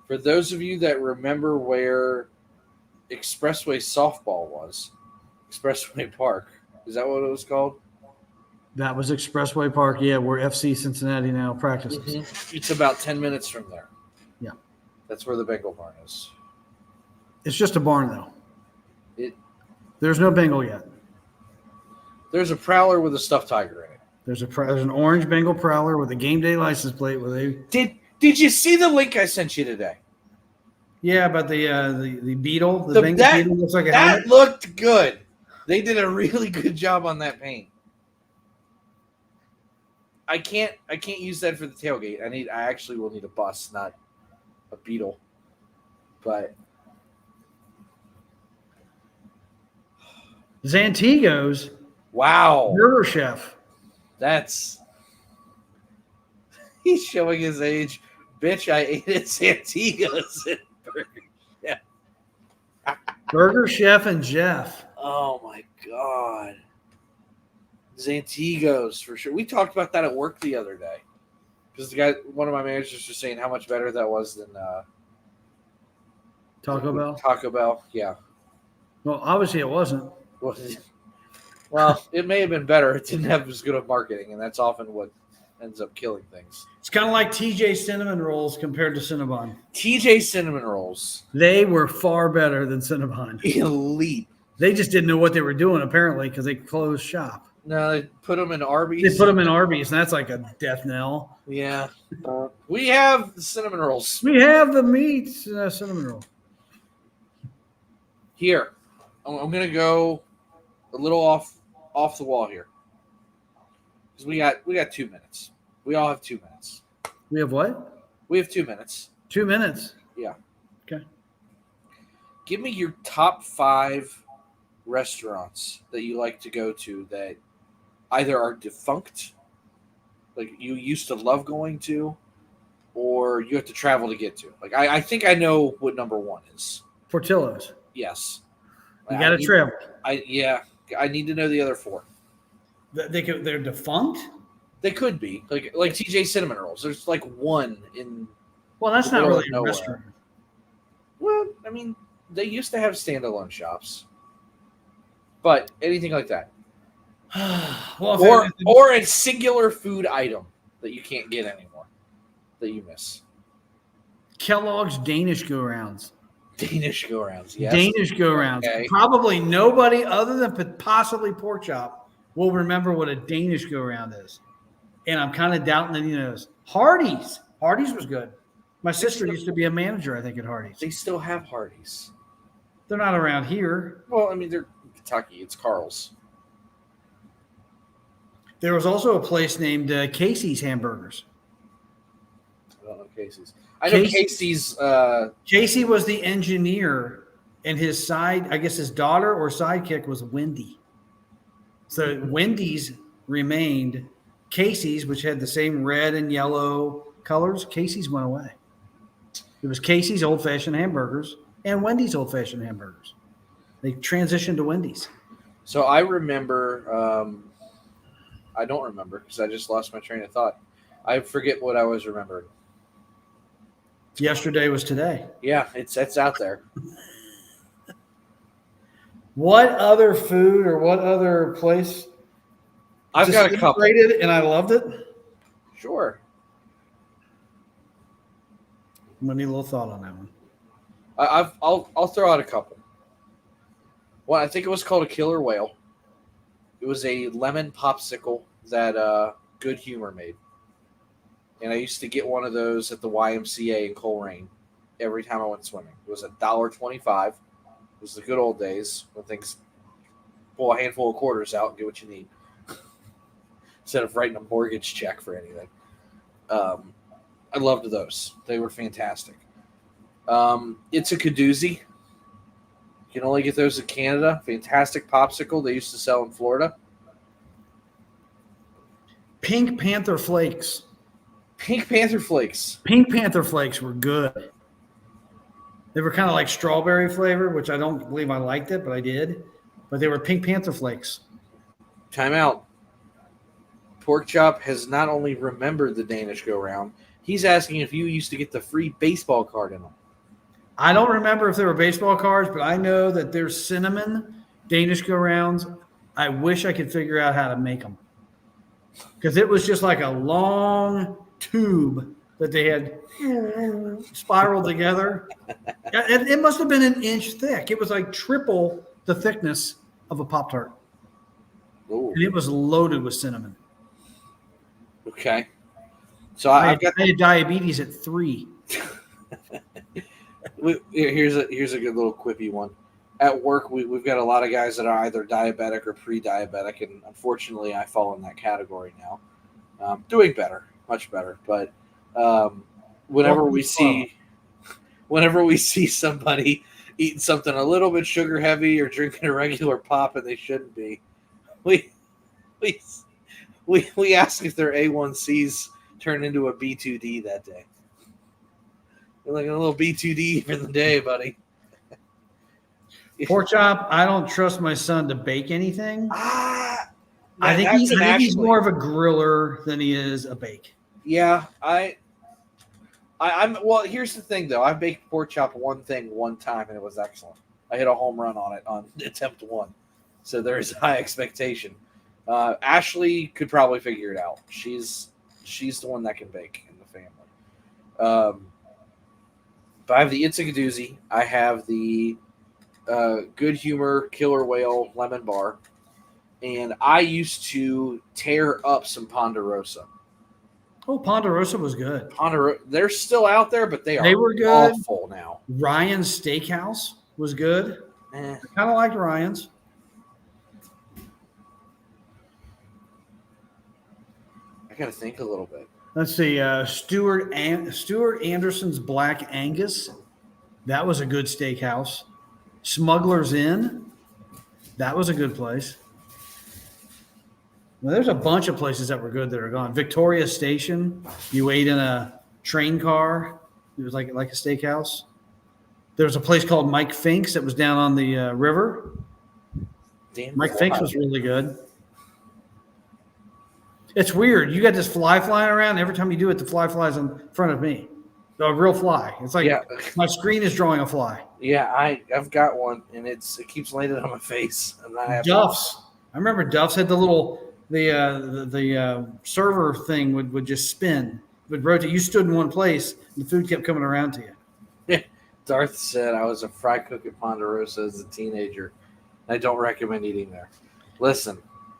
For those of you that remember where Expressway softball was, Expressway Park, is that what it was called? That was Expressway Park, yeah, where FC Cincinnati now practices. Mm-hmm. It's about 10 minutes from there. Yeah. That's where the Bengal barn is. It's just a barn, though. There's no Bengal yet. There's a prowler with a stuffed tiger in it. There's an orange Bengal prowler with a game day license plate where they. Did you see the link I sent you today? Yeah, but the beetle, the Bengal beetle looks like a that helmet. looked good. They did a really good job on that paint. I can't use that for the tailgate. I actually will need a bus, not a beetle. But Zantigos, wow, Burger Chef. that's he's showing his age. Bitch, I ate at Santiago's. Yeah. Burger Chef and Jeff. Oh my god. Zantigos for sure. We talked about that at work the other day. Because one of my managers was saying how much better that was than Taco Bell. Taco Bell, yeah. Well, obviously it wasn't. Well, it may have been better. It didn't have as good of marketing, and that's often what ends up killing things. It's kind of like TJ cinnamon rolls compared to Cinnabon. TJ cinnamon rolls, They were far better than Cinnabon. elite. They just didn't know what they were doing apparently because they closed shop. No, they put them in Arby's. They put them in Arby's, and that's like a death knell. Yeah. We have the cinnamon rolls. We have the meat cinnamon roll. Here, I'm going to go a little off the wall here. Because we got 2 minutes. We all have 2 minutes. We have what? We have 2 minutes. 2 minutes. Yeah. Okay. Give me your top 5 restaurants that you like to go to that either are defunct, like you used to love going to, or you have to travel to get to. Like I think I know what number 1 is. Portillo's. Yes. You got to travel. I need to know the other 4. They're defunct? They could be. Like TJ Cinnamon Rolls. There's like 1 in. Well, that's the not middle really of a nowhere. restaurant. Well, I mean, they used to have standalone shops. But anything like that. Well, Or a singular food item that you can't get anymore that you miss. Kellogg's Danish go-rounds. Danish go-rounds, yes. Danish go-rounds. Okay. Probably nobody other than possibly Pork Chop will remember what a Danish go-round is. And I'm kind of doubting that he knows. Hardee's. Hardee's was good. My sister used to be a manager, I think, at Hardee's. They still have Hardee's. They're not around here. Well, I mean, they're Kentucky. It's Carl's. There was also a place named Casey's Hamburgers. I don't know Casey's. I know Casey's- Casey's. Casey was the engineer, and his his daughter or sidekick was Wendy. So Wendy's remained. Casey's, which had the same red and yellow colors, Casey's went away. It was Casey's Old Fashioned Hamburgers and Wendy's Old Fashioned Hamburgers. They transitioned to Wendy's. So I remember. I don't remember because I just lost my train of thought. I forget what I was remembering. Yesterday was today. Yeah, it's out there. What other food or what other place? I've got a couple. Disintegrated and I loved it. Sure. I'm gonna need a little thought on that one. I'll throw out a couple. Well, I think it was called a Killer Whale. It was a lemon popsicle that Good Humor made. And I used to get one of those at the YMCA in Coleraine every time I went swimming. It was $1.25. It was the good old days when things pull a handful of quarters out and get what you need instead of writing a mortgage check for anything. I loved those. They were fantastic. It's a Kadoozy. You can only get those in Canada. Fantastic popsicle they used to sell in Florida. Pink Panther Flakes. Pink Panther Flakes. Pink Panther Flakes were good. They were kind of like strawberry flavor, which I don't believe I liked it, but I did. But they were Pink Panther Flakes. Time out. Pork Chop has not only remembered the Danish go-round, he's asking if you used to get the free baseball card in them. I don't remember if they were baseball cards, but I know that there's cinnamon Danish go-rounds. I wish I could figure out how to make them. Because it was just like a long tube that they had spiraled together. It must have been an inch thick. It was like triple the thickness of a Pop-Tart. Ooh, And it was loaded with cinnamon. okay. So I I've got had diabetes at 3. Here's a good little quippy one. At work, we've got a lot of guys that are either diabetic or pre-diabetic, and unfortunately, I fall in that category now. Doing better, much better. But whenever we see somebody eating something a little bit sugar heavy or drinking a regular pop and they shouldn't be, we ask if their A1Cs turn into a B2D that day. You're like a little B2D for the day, buddy. Pork chop. I don't trust my son to bake anything. I I think he's more of a griller than he is a bake. Yeah, I'm. Well, here's the thing, though. I baked pork chop one time, and it was excellent. I hit a home run on it on attempt 1, so there's high expectation. Ashley could probably figure it out. She's the one that can bake in the family. But I have the Itza Gadoozy. I have the Good Humor Killer Whale Lemon Bar, and I used to tear up some Ponderosa. Oh, Ponderosa was good. They're still out there, but they were good. Awful now. Ryan's Steakhouse was good. I kind of liked Ryan's. I got to think a little bit. Let's see. Stuart Anderson's Black Angus. That was a good steakhouse. Smuggler's Inn. That was a good place. Well, there's a bunch of places that were good that are gone. Victoria Station. You ate in a train car. It was like a steakhouse. There was a place called Mike Fink's that was down on the river. Mike Fink's was really good. It's weird. You got this fly flying around. Every time you do it, the fly flies in front of me. A real fly. It's like my screen is drawing a fly. Yeah, I've got one, and it keeps landing on my face. Duff's. I remember Duff's had the little the server thing would just spin, would rotate. You stood in one place, and the food kept coming around to you. Darth said I was a fry cook at Ponderosa as a teenager. I don't recommend eating there. Listen,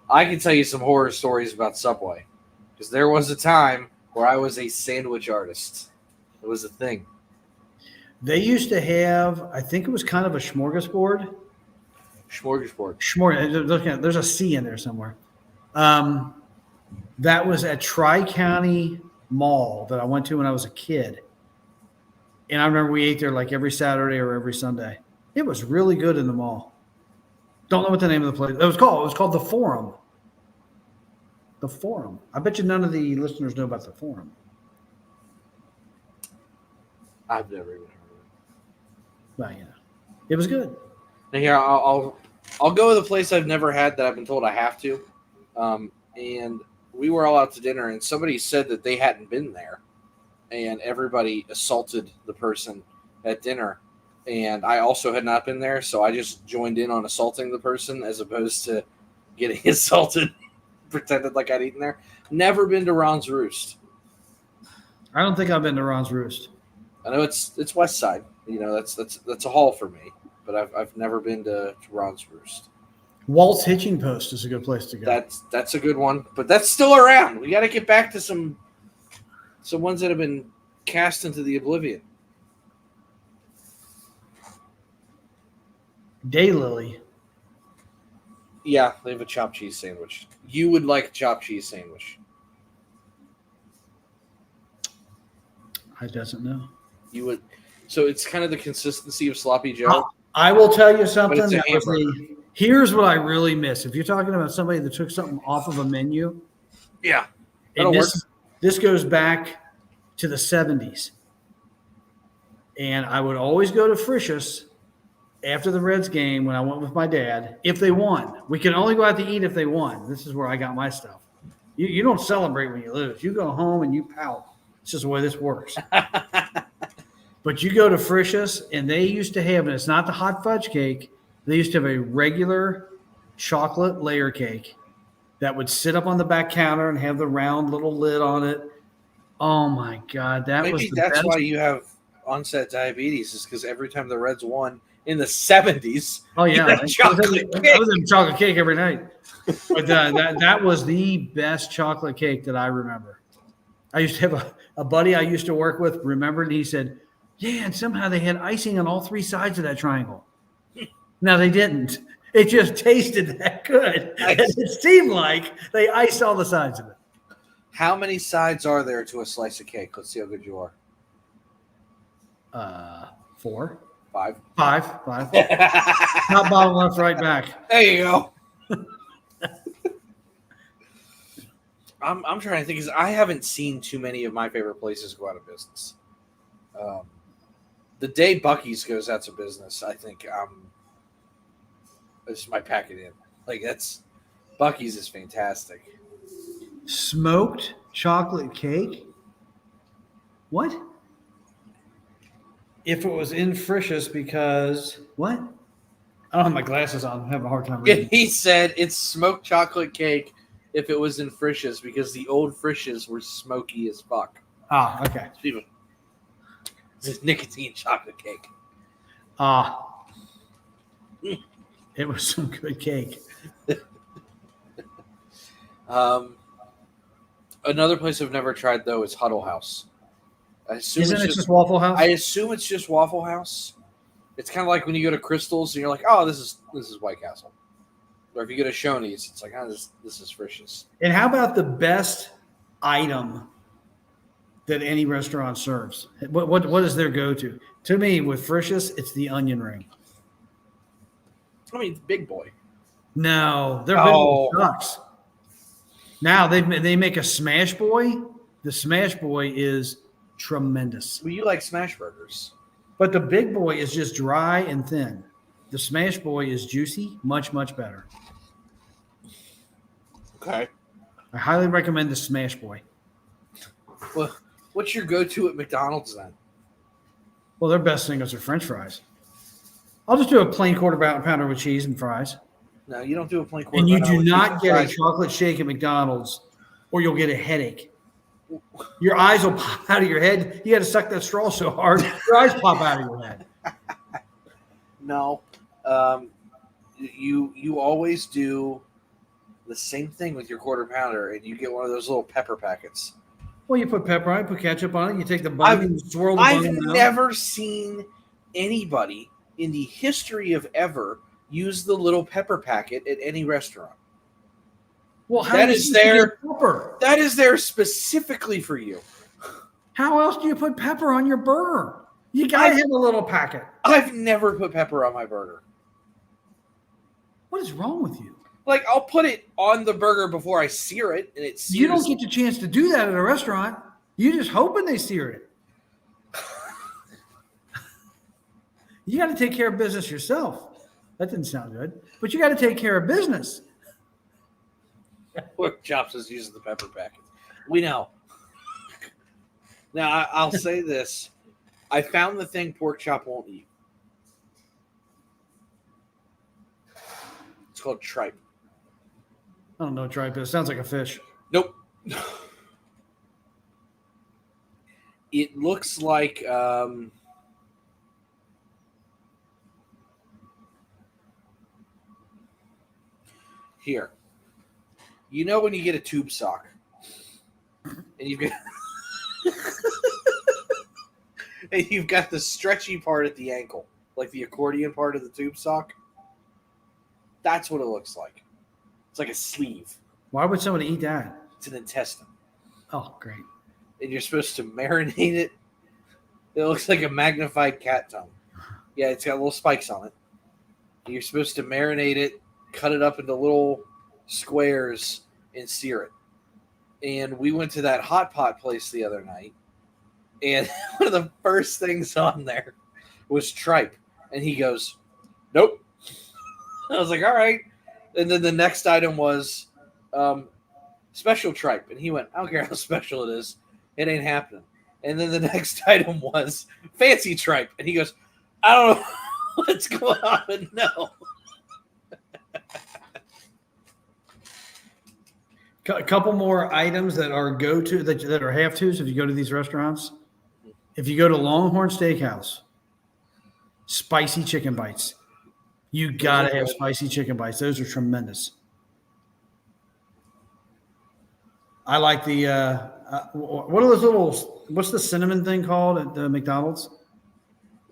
I can tell you some horror stories about Subway, because there was a time where I was a sandwich artist. It was a thing. They used to have, I think it was kind of a smorgasbord. There's a C in there somewhere. That was at Tri-County Mall that I went to when I was a kid. And I remember we ate there like every Saturday or every Sunday. It was really good in the mall. Don't know what the name of the place. It was called The Forum. The Forum. I bet you none of the listeners know about The Forum. I've never even heard of it. Well, it was good. Now here, I'll go with a place I've never had that I've been told I have to. And we were all out to dinner, and somebody said that they hadn't been there, and everybody assaulted the person at dinner. And I also had not been there, so I just joined in on assaulting the person as opposed to getting assaulted. Pretended like I'd eaten there. Never been to Ron's Roost. I don't think I've been to Ron's Roost. I know it's West Side. That's a haul for me, but I've never been to Ron's Roost. Walt's Hitching Post is a good place to go. That's a good one, but that's still around. We got to get back to some ones that have been cast into the oblivion. Daylily. Yeah, they have a chopped cheese sandwich. You would like a chopped cheese sandwich. I doesn't know. You would. So it's kind of the consistency of Sloppy Joe. I will tell you something. But it's a Here's what I really miss. If you're talking about somebody that took something off of a menu. Yeah. And this goes back to the 70s. And I would always go to Frisch's after the Reds game when I went with my dad, if they won. We could only go out to eat if they won. This is where I got my stuff. You don't celebrate when you lose. You go home and you pout. It's just the way this works. But you go to Frisch's, and they used to have, and it's not the hot fudge cake, they used to have a regular chocolate layer cake that would sit up on the back counter and have the round little lid on it. Oh, my God. Maybe that's why you have onset diabetes, is because every time the Reds won in the 70s, oh, yeah. I was in chocolate cake every night. But that was the best chocolate cake that I remember. I used to have a buddy I used to work with remembered, he said, Yeah, and somehow they had icing on all three sides of that triangle. No, they didn't. It just tasted that good. And it seemed like they iced all the sides of it. How many sides are there to a slice of cake? Let's see how good you are. 4. Five. 5. Top, bottom, left, right, back. There you go. I'm trying to think because I haven't seen too many of my favorite places go out of business. The day Buc-ee's goes out of business, I think I just might pack it in. Like Buc-ee's is fantastic. Smoked chocolate cake? What? If it was in Frisch's because what? I don't have my glasses on. I'm having a hard time reading. He said it's smoked chocolate cake if it was in Frisch's because the old Frisch's were smoky as fuck. Ah, okay. It's nicotine chocolate cake. It was some good cake. Another place I've never tried though is Huddle House. Isn't it just Waffle House? I assume it's just Waffle House. It's kind of like when you go to Crystal's and you're like, oh, this is White Castle. Or if you go to Shoney's, it's like, oh, this is Frisch's. And how about the best item that any restaurant serves? What is their go-to? To me, with Frisch's, it's the onion ring. I mean, Big Boy. No, their Big Boy sucks. Now they make a Smash Boy. The Smash Boy is tremendous. Well, you like smash burgers. But the Big Boy is just dry and thin. The Smash Boy is juicy, much, much better. Okay. I highly recommend the Smash Boy. Well, what's your go-to at McDonald's then? Well, their best thing is their French fries. I'll just do a plain quarter pounder with cheese and fries. No, you don't do a plain quarter. And you pounder do with not cheese get and a chocolate shake at McDonald's or you'll get a headache. Your eyes will pop out of your head. You got to suck that straw so hard, your eyes pop out of your head. No. You always do the same thing with your quarter pounder, and you get one of those little pepper packets. Well, you put pepper on it, put ketchup on it, you take the bun and swirl the bun I've around. never seen anybody in the history of ever use the little pepper packet at any restaurant. Well, That is there pepper? Specifically for you. How else do you put pepper on your burger? You got to have a little packet. I've never put pepper on my burger. What is wrong with you? Like, I'll put it on the burger before I sear it, and it sears. You don't get the chance to do that at a restaurant. You're just hoping they sear it. You got to take care of business yourself. That didn't sound good. But you got to take care of business. Pork chops is using the pepper packet. We know. Now, I'll say this. I found the thing pork chop won't eat. It's called tripe. I don't know, tripe. It sounds like a fish. Nope. It looks like here. You know when you get a tube sock and you've got the stretchy part at the ankle, like the accordion part of the tube sock? That's what it looks like. It's like a sleeve. Why would somebody eat that? It's an intestine. Oh, great. And you're supposed to marinate it. It looks like a magnified cat tongue. Yeah, it's got little spikes on it. And you're supposed to marinate it, cut it up into little squares, and sear it. And we went to that hot pot place the other night, and one of the first things on there was tripe. And he goes, nope. I was like, all right. And then the next item was special tripe. And he went, I don't care how special it is. It ain't happening. And then the next item was fancy tripe. And he goes, I don't know what's going on. No. A couple more items that are go-to, that are have-tos if you go to these restaurants. If you go to Longhorn Steakhouse, spicy chicken bites. You got to have spicy chicken bites. Those are tremendous. I like the, what are those little, what's the cinnamon thing called at the McDonald's?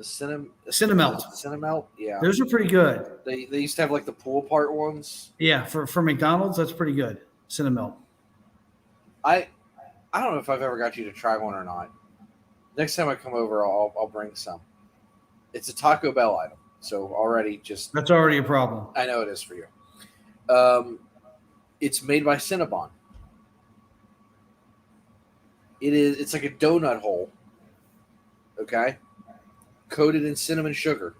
The Cinnamelt. Cinnamelt, yeah. Those are pretty good. They used to have like the pull apart ones. Yeah, for McDonald's, that's pretty good. Cinnamelt. I don't know if I've ever got you to try one or not. Next time I come over, I'll bring some. It's a Taco Bell item, so already That's already a problem. I know it is for you. It's made by Cinnabon. It's like a donut hole, okay, coated in cinnamon sugar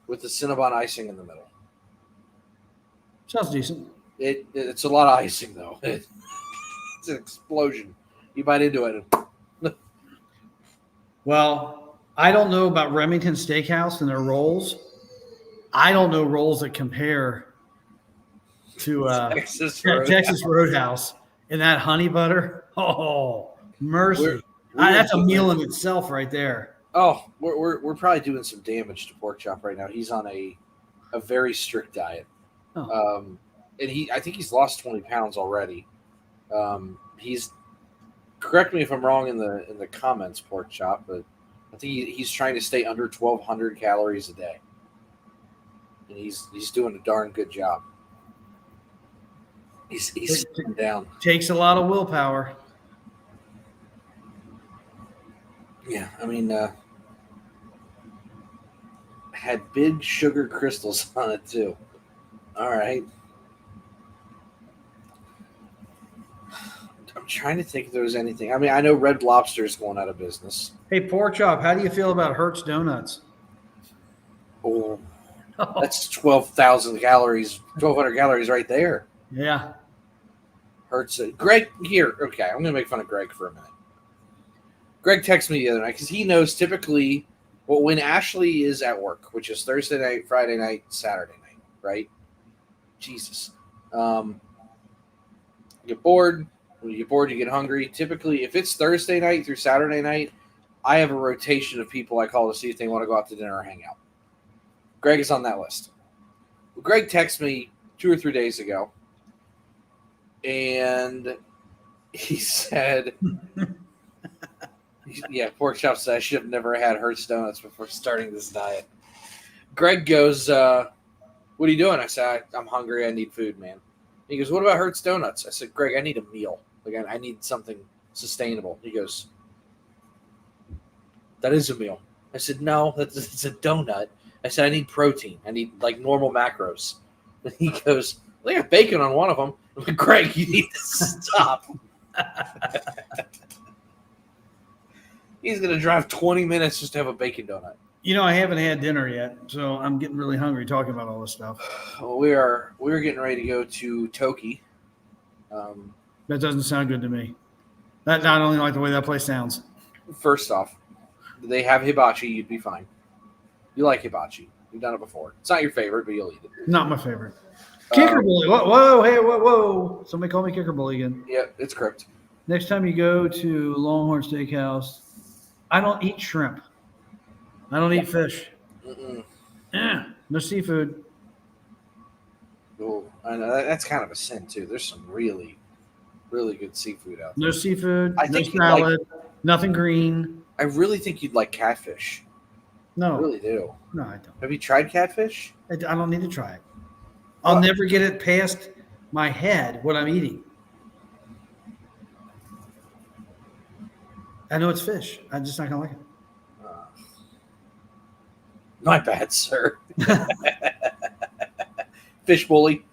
with the Cinnabon icing in the middle. Sounds decent. It's a lot of icing though. It's an explosion. You bite into it. Well, I don't know about Remington Steakhouse and their rolls. I don't know rolls that compare to Texas Roadhouse and that honey butter. Oh, mercy! That's a meal in itself, right there. Oh, we're probably doing some damage to Pork Chop right now. He's on a very strict diet, and I think he's lost 20 pounds already. He's, correct me if I'm wrong in the comments, Pork Chop, but I think he's trying to stay under 1,200 calories a day, and he's doing a darn good job. He's sitting down. Takes a lot of willpower. Yeah, I mean, had big sugar crystals on it too. All right. I'm trying to think if there was anything. I mean, I know Red Lobster is going out of business. Hey, Pork Chop, how do you feel about Hertz Donuts? Oh, that's 12,000 calories, 1,200 calories right there. Yeah. Hurts it. Greg, here. Okay, I'm going to make fun of Greg for a minute. Greg texted me the other night because he knows typically when Ashley is at work, which is Thursday night, Friday night, Saturday night, right? Jesus. You get bored. When you get bored, you get hungry. Typically, if it's Thursday night through Saturday night, I have a rotation of people I call to see if they want to go out to dinner or hang out. Greg is on that list. Well, Greg texted me 2 or 3 days ago, and he said, yeah, Pork Chop said I should have never had Hertz Donuts before starting this diet. Greg goes, what are you doing? I said, I'm hungry. I need food, man. He goes, what about Hertz Donuts? I said, Greg, I need a meal. Like, I need something sustainable. He goes, that is a meal. I said, no, it's a donut. I said, I need protein. I need, like, normal macros. And he goes, they got bacon on one of them. I'm like, Greg, you need to stop. He's going to drive 20 minutes just to have a bacon donut. You know, I haven't had dinner yet, so I'm getting really hungry talking about all this stuff. Well, we're getting ready to go to Toki. That doesn't sound good to me. I don't even like the way that place sounds. First off, they have hibachi. You'd be fine. You like hibachi. You've done it before. It's not your favorite, but you'll eat it. Not my favorite. Kicker Bully. Whoa, hey, whoa. Somebody call me Kicker Bully again. Yeah, it's correct. Next time you go to Longhorn Steakhouse, I don't eat shrimp. I don't eat fish. No seafood. Oh, I know that's kind of a sin too. There's some really, really good seafood out there. No seafood. I think no salad. Nothing green. I really think you'd like catfish. No, I really do. No, I don't. Have you tried catfish? I don't need to try it. I'll never get it past my head what I'm eating. I know it's fish. I'm just not gonna like it. My bad, sir. Fish bully.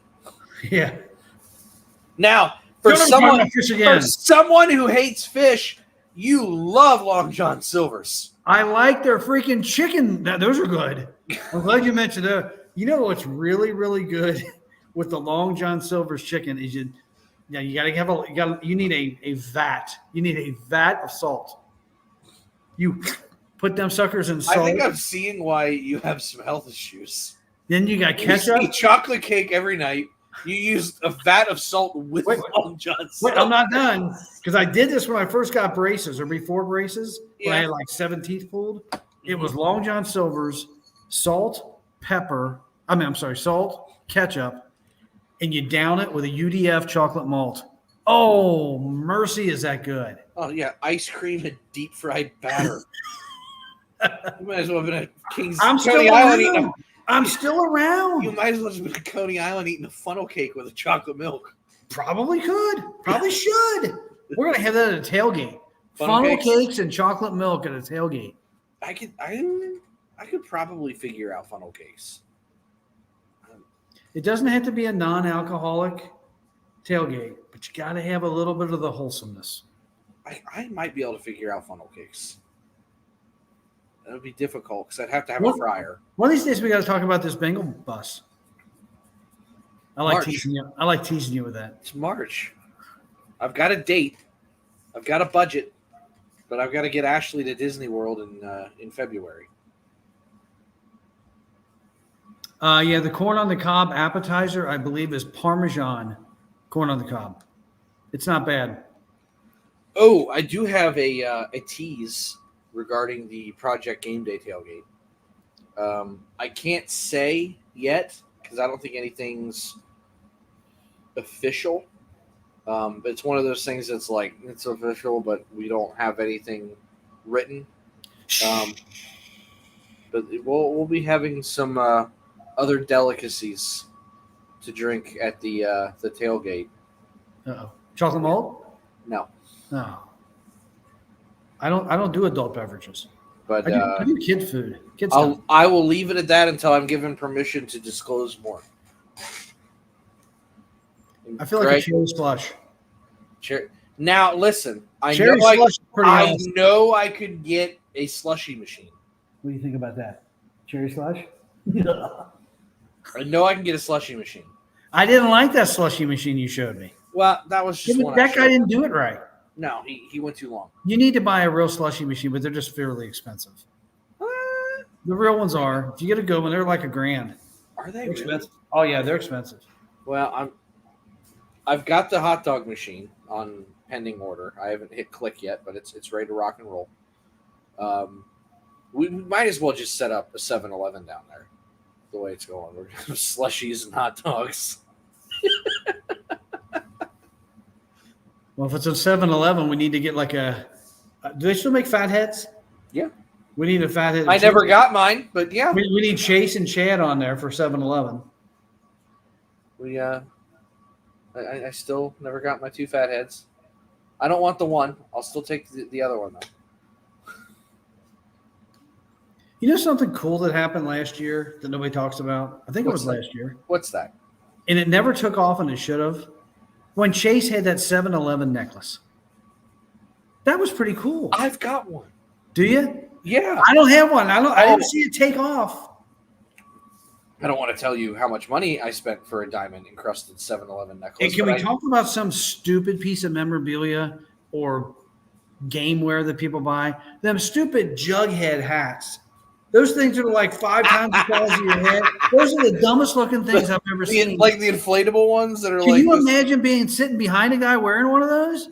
Yeah. Now, for someone who hates fish, you love Long John Silver's. I like their freaking chicken. Those are good. I'm glad you mentioned that. You know what's really, really good with the Long John Silver's chicken is you need a vat. You need a vat of salt. You put them suckers in salt. I think I'm seeing why you have some health issues. Then you got ketchup. You eat chocolate cake every night. You use a vat of salt with Long John Silver. Wait, I'm not done. Because I did this when I first got braces or before braces. When I had like 7 teeth pulled. It was Long John Silver's salt, salt, ketchup, and you down it with a UDF chocolate malt. Oh, mercy, is that good? Oh, yeah. Ice cream and deep fried batter. You might as well have been at Kings I'm Coney still Island eating around. I'm still around. You might as well have been at Coney Island eating a funnel cake with a chocolate milk. Probably could. Probably should. We're gonna have that at a tailgate. Funnel Cakes and chocolate milk at a tailgate. I could probably figure out funnel cakes. It doesn't have to be a non-alcoholic tailgate, but you got to have a little bit of the wholesomeness. I might be able to figure out funnel cakes. That would be difficult because I'd have to have a fryer. One of these days we got to talk about this Bengal bus. I like teasing you. I like teasing you with that. It's March. I've got a date. I've got a budget, but I've got to get Ashley to Disney World in February. Yeah, the corn on the cob appetizer, I believe, is Parmesan corn on the cob. It's not bad. Oh, I do have a tease regarding the Project Game Day tailgate. I can't say yet because I don't think anything's official. But it's one of those things that's like it's official, but we don't have anything written. But we'll be having some other delicacies to drink at the tailgate. Uh-oh. Chocolate malt? No, No. I don't do adult beverages. but I do kid food. Kid stuff. I will leave it at that until I'm given permission to disclose more. I feel like a cherry slush. Now listen, I Cherry know slush is pretty I awesome. know I could get a slushy machine. What do you think about that? Cherry slush? I know I can get a slushy machine. I didn't like that slushy machine you showed me. Well, that was just one. I That guy showed. didn't do it right. No, he went too long. You need to buy a real slushy machine, but they're just fairly expensive. The real ones are. If you get a good one, they're like $1,000. Are they They're really? expensive. Oh yeah, they're expensive. Well, I've got the hot dog machine on pending order. I haven't hit click yet, but it's ready to rock and roll. We might as well just set up a 7-Eleven down there. The way it's going, we're gonna have slushies and hot dogs. Well, if it's a 7-Eleven, we need to get like a. Do they still make fatheads? Yeah. We need a fathead. I never got mine, but yeah, We need Chase and Chad on there for 7-Eleven. I still never got my 2 fatheads. I don't want the one. I'll still take the other one though. You know something cool that happened last year that nobody talks about? I think it was last year. What's that? And it never took off, and it should have. When Chase had that 7-Eleven necklace. That was pretty cool. I've got one. Do you? Yeah. I don't have one. I didn't see it take off. I don't want to tell you how much money I spent for a diamond encrusted 7-Eleven necklace. Hey, can we talk about some stupid piece of memorabilia or gameware that people buy? Them stupid jughead hats. Those things are like 5 times the size of your head. Those are the dumbest looking things I've ever seen. Like the inflatable ones that are Can like. you imagine sitting behind a guy wearing one of those?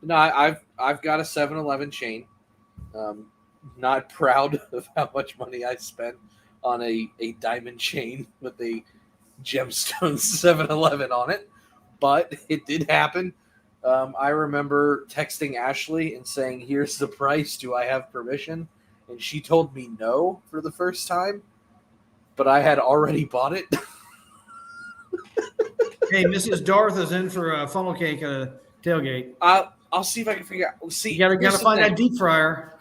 No, I've got a 7-Eleven chain. Not proud of how much money I spent on a diamond chain with a gemstone 7-Eleven on it, but it did happen. I remember texting Ashley and saying, "Here's the price. Do I have permission?" And she told me no for the first time, but I had already bought it. Hey, Mrs. Darth is in for a funnel cake at a tailgate. I'll see if I can figure out. See, You gotta here's the find thing. that deep fryer.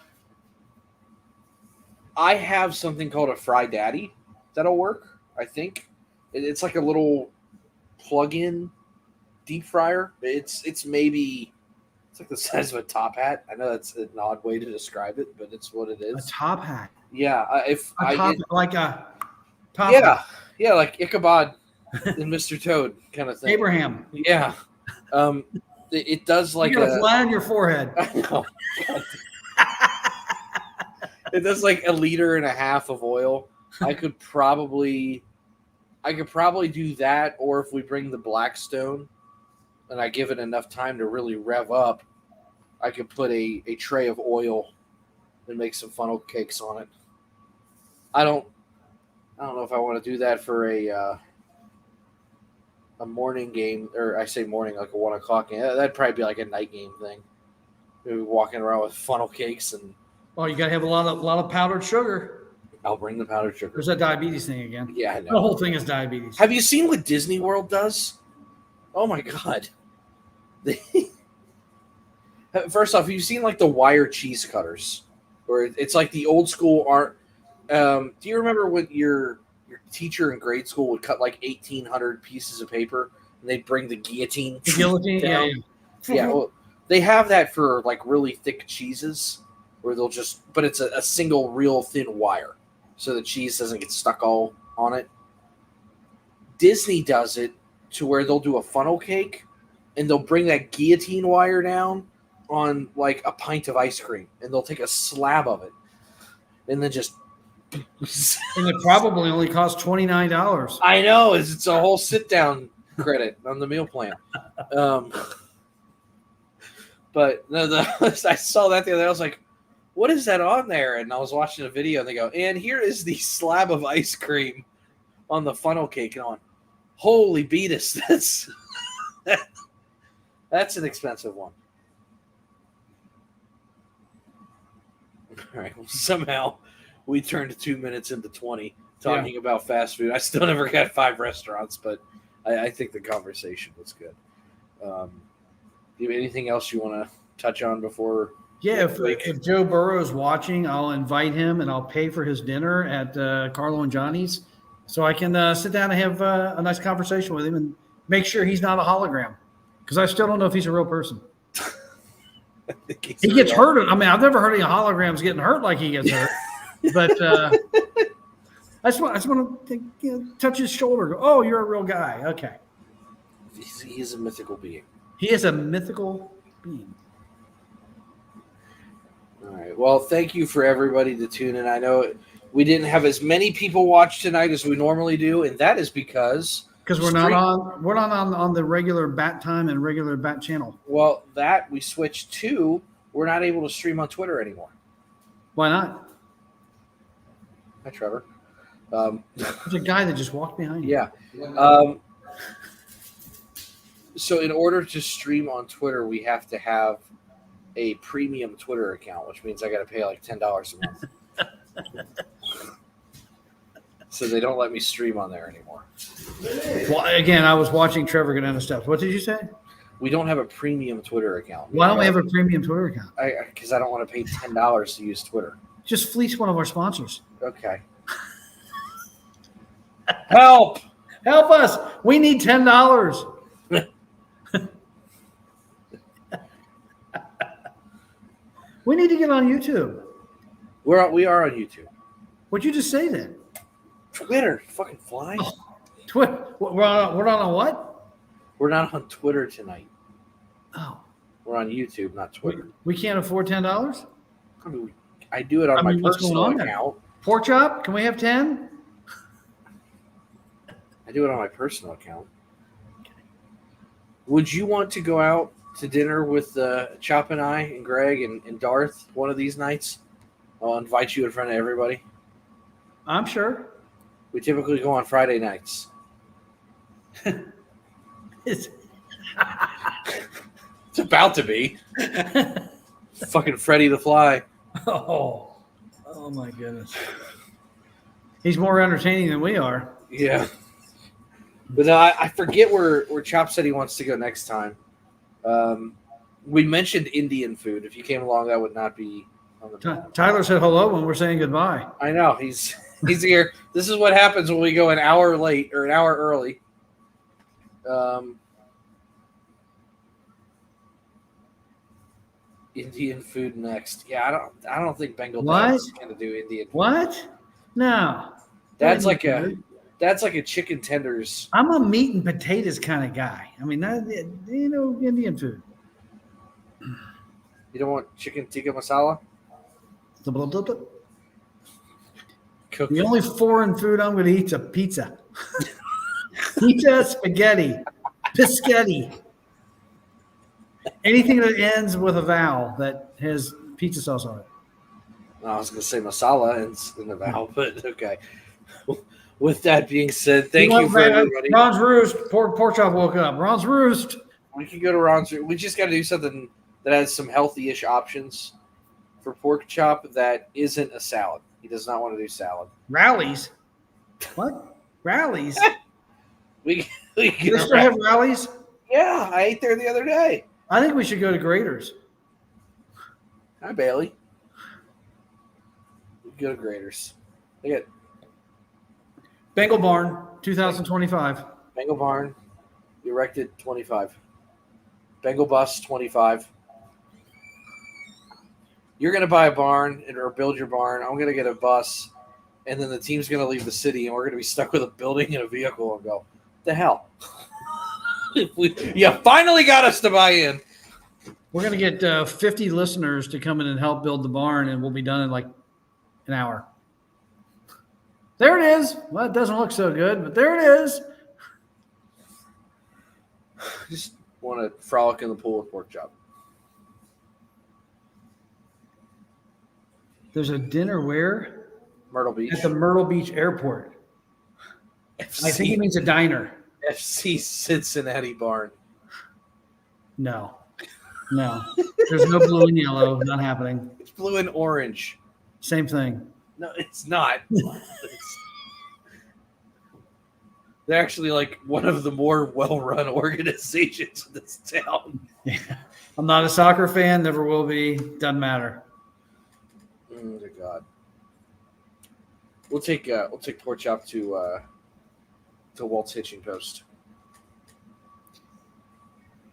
I have something called a Fry Daddy that'll work. I think it's like a little plug-in deep fryer. It's like the size of a top hat. I know that's an odd way to describe it, but it's what it A is. top hat. Yeah, Like a top yeah, hat. yeah, like Ichabod and Mr. Toad kind of thing. Abraham. Yeah, it does like You got a a. fly on your forehead. No. It does like 1.5 liters of oil. I could probably do that, or if we bring the Blackstone and I give it enough time to really rev up, I could put a tray of oil and make some funnel cakes on it. I don't know if I want to do that for a morning game, or I say morning, like a 1 o'clock game. That'd probably be like a night game thing. Maybe walking around with funnel cakes and Oh, you got to have a lot of powdered sugar. I'll bring the powdered sugar. There's that diabetes thing again. Yeah, I The know. whole thing is diabetes. Have you seen what Disney World does? Oh my god. First off, have you seen like the wire cheese cutters? Where it's like the old school art. Do you remember when your teacher in grade school would cut like 1,800 pieces of paper and they'd bring the guillotine? The guillotine, down? yeah. Yeah, well, they have that for like really thick cheeses where they'll just, but it's a single real thin wire so the cheese doesn't get stuck all on it. Disney does it to where they'll do a funnel cake and they'll bring that guillotine wire down on like a pint of ice cream and they'll take a slab of it and then just And it probably only costs $29. I know it's a whole sit down credit on the meal plan. But no, I saw that the other day. I was like, what is that on there? And I was watching a video and they go, and here is the slab of ice cream on the funnel cake. And I'm like, holy beatus, that's an expensive one. All right. Well, somehow we turned 2 minutes into 20 talking about fast food. I still never got 5 restaurants, but I think the conversation was good. Do you have anything else you want to touch on before? Yeah, if Joe Burrow's watching, I'll invite him and I'll pay for his dinner at Carlo and Johnny's so I can sit down and have a nice conversation with him and make sure he's not a hologram because I still don't know if he's a real person. He gets hurt. I mean, I've never heard any holograms getting hurt like he gets hurt. But I just want to touch his shoulder. Go, oh, you're a real guy. Okay. He's a mythical being. He is a mythical being. All right. Well, thank you for everybody to tune in. I know we didn't have as many people watch tonight as we normally do, and that is because we're not on the regular bat time and regular bat channel. Well, that we switched to. We're not able to stream on Twitter anymore. Why not? Hi, Trevor. There's a guy that just walked behind you. Yeah. So in order to stream on Twitter, we have to have a premium Twitter account, which means I got to pay like $10 a month. So they don't let me stream on there anymore. Well, again, I was watching Trevor go down the steps. What did you say? We don't have a premium Twitter account. Why don't we have a premium Twitter account? Because I don't want to pay $10 to use Twitter. Just fleece one of our sponsors. Okay. Help! Help us. We need $10. We need to get on YouTube. We are on YouTube. What'd you just say then? Twitter, fucking fly. Oh, Twitter. We're on a what? We're not on Twitter tonight. Oh. We're on YouTube, not Twitter. We can't afford $10? I mean, I do it on my personal account. Pork chop? Can we have 10? I do it on my personal account. Would you want to go out to dinner with Chop and I and Greg and Darth one of these nights? I'll invite you in front of everybody. I'm sure. We typically go on Friday nights. It's about to be. Fucking Freddy the Fly. Oh my goodness. He's more entertaining than we are. Yeah. But I forget where Chop said he wants to go next time. We mentioned Indian food. If you came along, that would not be on the map. Tyler said hello when we're saying goodbye. I know. He's here. This is what happens when we go an hour late or an hour early. Indian food next. Yeah, I don't think Bengal Dad's gonna do Indian food. What? No. That's like a chicken tenders. I'm a meat and potatoes kind of guy. I mean, Indian food. You don't want chicken tikka masala? The The only foreign food I'm going to eat is a pizza. Pizza, spaghetti, biscotti. Anything that ends with a vowel that has pizza sauce on it. I was going to say masala in the vowel, but okay. With that being said, thank you for everybody. Ron's Roost. Pork chop woke up. Ron's Roost. We can go to Ron's Roost. We just got to do something that has some healthy-ish options for pork chop that isn't a salad. He does not want to do salad. Rallies? What? Rallies? We Do they still have rallies? Yeah, I ate there the other day. I think we should go to Graders. Hi, Bailey. We go to Graders. They got Bengal Barn, 2025. Bengal Barn, erected 25. Bengal Bus 25. You're going to buy a barn or build your barn. I'm going to get a bus, and then the team's going to leave the city, and we're going to be stuck with a building and a vehicle and go, the hell? You finally got us to buy in. We're going to get 50 listeners to come in and help build the barn, and we'll be done in like an hour. There it is. Well, it doesn't look so good, but there it is. Just want to frolic in the pool with pork chop. There's a dinner where? Myrtle Beach. At the Myrtle Beach Airport. FC, I think he means a diner. FC Cincinnati Barn. No. There's no blue and yellow. Not happening. It's blue and orange. Same thing. No, it's not. They're actually like one of the more well-run organizations in this town. Yeah. I'm not a soccer fan. Never will be. Doesn't matter. Oh my God. We'll take pork chop to Walt's Hitching Post.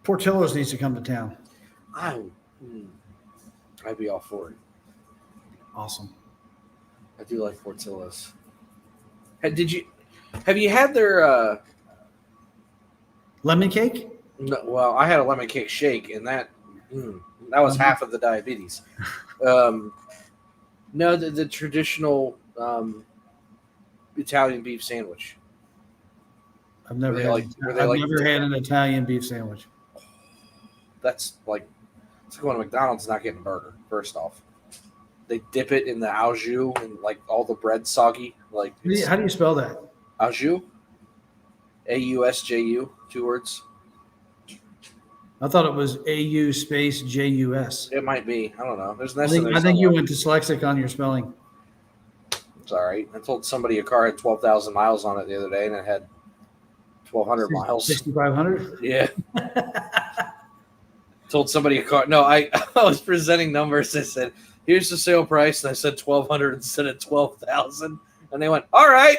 Portillo's needs to come to town. I'd be all for it. Awesome. I do like Portillo's. Have you had their Lemon cake? no, well, I had a lemon cake shake, and that was half of the diabetes. No, the traditional Italian beef sandwich. I've never Were they had. like- were they I've like- never had an Italian beef sandwich. That's like it's like going to McDonald's and not getting a burger. First off, they dip it in the au jus and like all the bread soggy. Like How do you spell that? au jus, AUSJU, 2 words. I thought it was AU space JUS. It might be. I don't know. There's I an S think, in there I think you somewhere. went dyslexic on your spelling. It's all right. I told somebody a car had 12,000 miles on it the other day, and it had 1,200 miles. 6,500? Yeah. Told somebody a car. No, I was presenting numbers. I said, "Here's the sale price," and I said 1,200 instead of 12,000, and they went, "All right."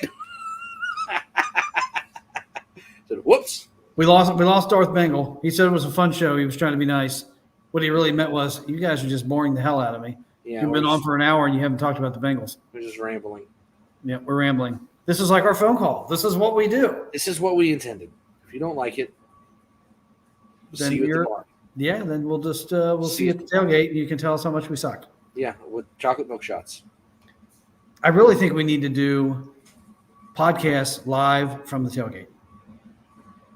Said, "Whoops." We lost Darth Bengal. He said it was a fun show. He was trying to be nice. What he really meant was, you guys are just boring the hell out of me. Yeah, You've been on for an hour and you haven't talked about the Bengals. we're just rambling. Yeah, we're rambling. This is like our phone call. This is what we do. This is what we intended. If you don't like it, we'll Then see you at the you're- bar. Yeah, then we'll just we'll see you at the tailgate and you can tell us how much we suck. Yeah, with chocolate milk shots. I really think we need to do podcasts live from the tailgate.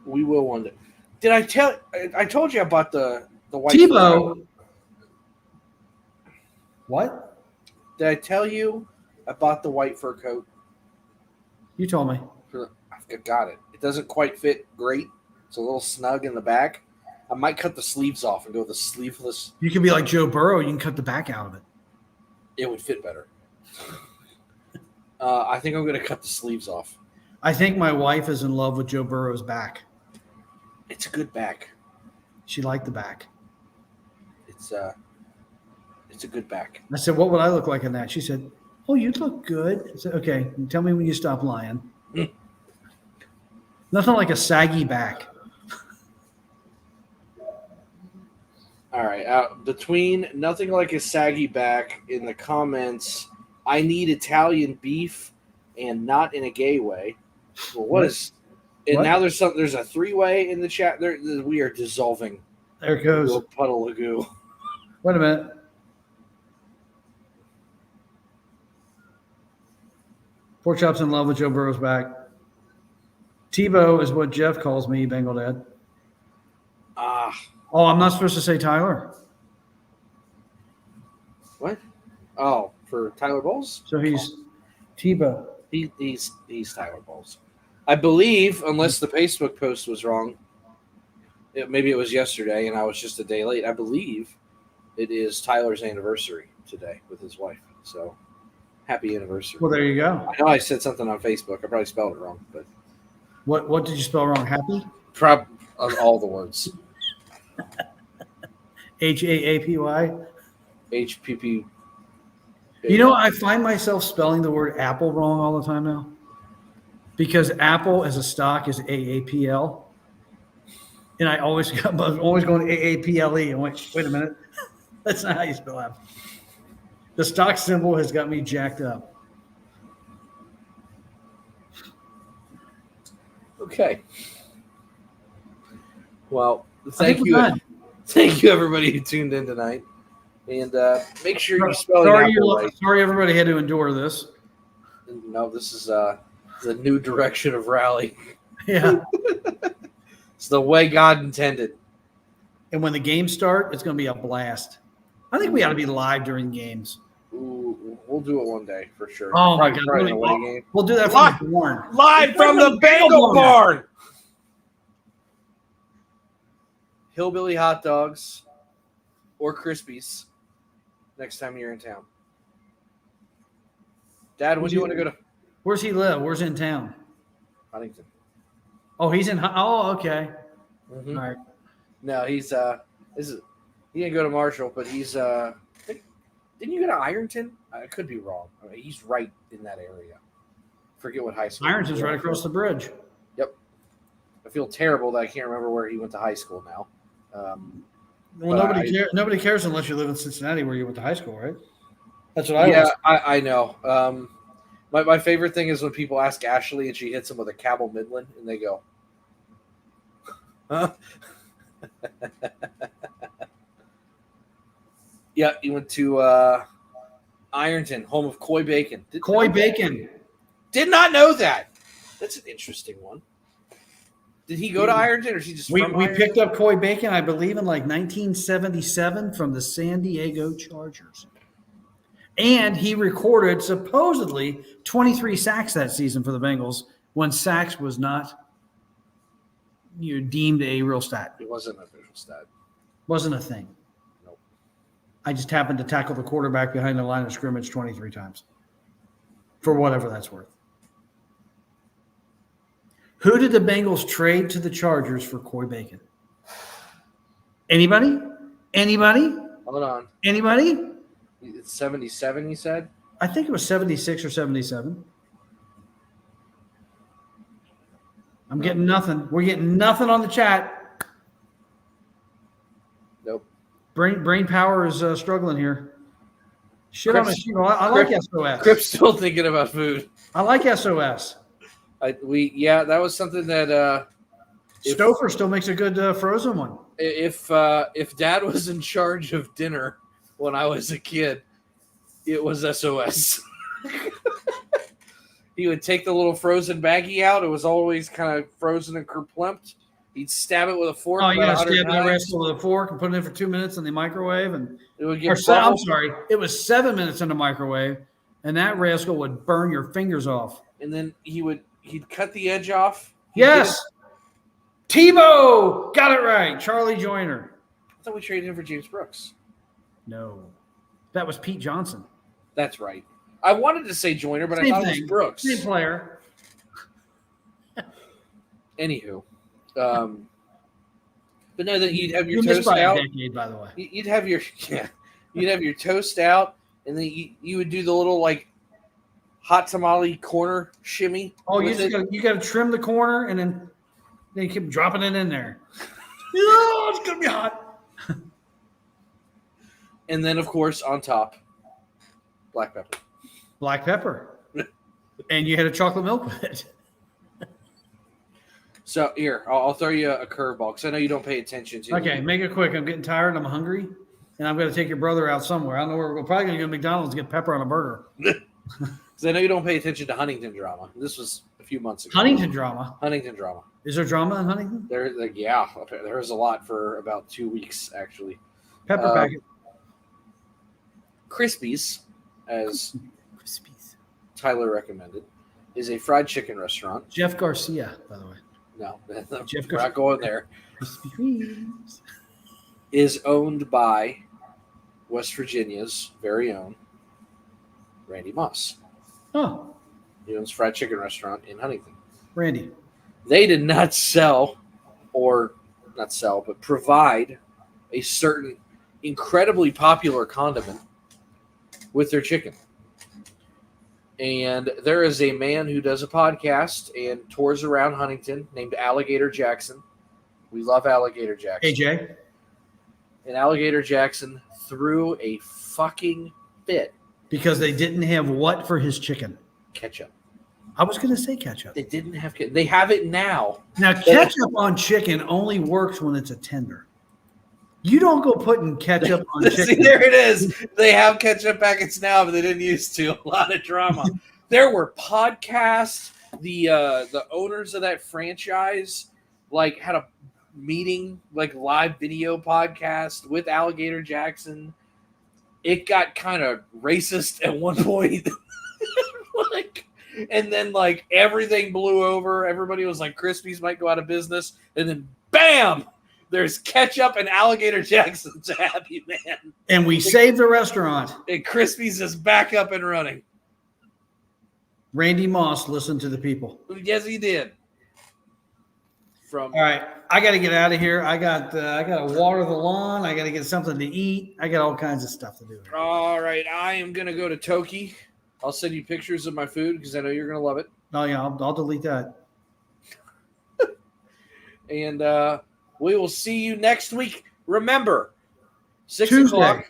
We will one day. Did I tell? I told you about the white. Tebow. What? Did I tell you about the white fur coat? You told me. I've got it. It doesn't quite fit great. It's a little snug in the back. I might cut the sleeves off and go with the sleeveless. You could be like Joe Burrow. You can cut the back out of it. It would fit better. I think I'm going to cut the sleeves off. I think my wife is in love with Joe Burrow's back. It's a good back. She liked the back. It's a good back. I said, what would I look like in that? She said, oh, you look good. I said, okay, tell me when you stop lying. Nothing like a saggy back. All right. Between nothing like a saggy back in the comments, I need Italian beef and not in a gay way. Well, what is? And What? now there's a 3-way in the chat. We are dissolving There it into a goes. puddle of goo. Wait a minute. Pork chop's in love with Joe Burrow's back. Tebow is what Jeff calls me, Bengal Dad. Ah, Oh, I'm not supposed to say Tyler. what? Oh, for Tyler Bowles? So he's Tebow. He's Tyler Bowles. I believe, unless the Facebook post was wrong, maybe it was yesterday and I was just a day late. I believe it is Tyler's anniversary today with his wife. So happy anniversary. Well, there you go. I know I said something on Facebook. I probably spelled it wrong, but What did you spell wrong? Happy? of all the words. HAAPY. HPP. You know, I find myself spelling the word apple wrong all the time now, because Apple as a stock is AAPL, and I'm always going AAPLE. And wait a minute, that's not how you spell Apple. The stock symbol has got me jacked up. Okay. Well, I thank think you. we're done. Thank you, everybody who tuned in tonight. And make sure you spell Sorry, Apple right. sorry, everybody had to endure this. No, this is the new direction of Rally. Yeah, It's the way God intended. and when the games start, it's going to be a blast. I think we ought to be live during games. Ooh, we'll do it one day for sure. Oh my Probably God! in a away game. We'll do that from the barn. Live from the Bagel Barn. Hillbilly hot dogs or Krispies next time you're in town. Dad, when do you want to go to Where's he live? Where's in town? Huntington? Oh, he's in. Oh, okay. Mhm. All right. No, he's he didn't go to Marshall, but he's didn't you go to Ironton? I could be wrong. I mean, he's right in that area. Forget what high school. Irons is right across the bridge. Yep. I feel terrible that I can't remember where he went to high school now. Well, nobody cares unless you live in Cincinnati, where you went to high school, right? That's what I was. I know. My favorite thing is when people ask Ashley and she hits them with a Cabell Midland and they go, huh? Yeah, he went to Ironton, home of Coy Bacon. Bacon. Did not know that. That's an interesting one. Did he go to Ironton, or is he just We from Ironton? picked up Coy Bacon, I believe, in like 1977 from the San Diego Chargers. And he recorded supposedly 23 sacks that season for the Bengals when sacks was not deemed a real stat. It wasn't an official stat. Wasn't a thing. Nope. I just happened to tackle the quarterback behind the line of scrimmage 23 times. For whatever that's worth. Who did the Bengals trade to the Chargers for Coy Bacon? Anybody? Hold on. Anybody? It's 77, you said? I think it was 76 or 77. I'm getting nothing. We're getting nothing on the chat. Nope. Brain power is struggling here. Shit on a Crip's- sheet. I like SOS. Crip's still thinking about food. I like SOS. That was something that Stouffer still makes a good frozen one. if Dad was in charge of dinner when I was a kid, it was SOS. He would take the little frozen baggie out. It was always kind of frozen and kerplumped. He'd stab it with a fork. Oh, you about gotta 100 stab that times. rascal with a fork and put it in for 2 minutes in the microwave, and It would or get I'm bubbles, sorry, it was 7 minutes in the microwave, and that rascal would burn your fingers off. and then he'd cut the edge off. Yes, Tebow got it right. Charlie Joyner. I thought we traded him for James Brooks. No, that was Pete Johnson. That's right. I wanted to say Joyner, but I thought it was Brooks. Same player. Anywho, but no, that you'd have your You missed toast by a out. decade, by the way. You'd have your you'd have your toast out, and then you would do the little like hot tamale corner shimmy. Oh, with it. you got to trim the corner, and then you keep dropping it in there. Oh, it's gonna be hot. And then of course on top, black pepper. Black pepper, and you had a chocolate milk with it. So here, I'll throw you a curveball because I know you don't pay attention to. Okay, make it quick. I'm getting tired. I'm hungry, and I'm going to take your brother out somewhere. I don't know where we're probably going to go to McDonald's to get pepper on a burger. Because I know you don't pay attention to Huntington drama. This was a few months ago. Huntington drama. Huntington drama. Is there drama in Huntington? There was a lot for about 2 weeks actually. Pepper packet. Krispies, as Tyler recommended, is a fried chicken restaurant. Jeff Garcia, by the way. No, Jeff we're not going there. Krispy Kremes. Is owned by West Virginia's very own Randy Moss. Oh, He owns a fried chicken restaurant in Huntington. Randy. They did not sell, but provide a certain incredibly popular condiment with their chicken. And there is a man who does a podcast and tours around Huntington named Alligator Jackson. We love Alligator Jackson. AJ. And Alligator Jackson threw a fucking fit. Because they didn't have what for his chicken? Ketchup. I was going to say ketchup. They didn't have ketchup. They have it now. Now, ketchup on chicken only works when it's a tender. You don't go putting ketchup on chicken. See, there it is. They have ketchup packets now, but they didn't used to. A lot of drama. There were podcasts. The owners of that franchise like had a meeting, like live video podcast with Alligator Jackson. It got kind of racist at one point. And then like everything blew over. Everybody was like, Krispies might go out of business. And then bam! There's ketchup and Alligator Jackson's a happy man. And we saved the restaurant. And Krispies is back up and running. Randy Moss listened to the people. Yes, he did. All right, I got to get out of here. I got to water the lawn. I got to get something to eat. I got all kinds of stuff to do. All right, I am gonna go to Toki. I'll send you pictures of my food because I know you're gonna love it. Oh yeah, I'll delete that. And we will see you next week. Remember, 6 Tuesday. o'clock.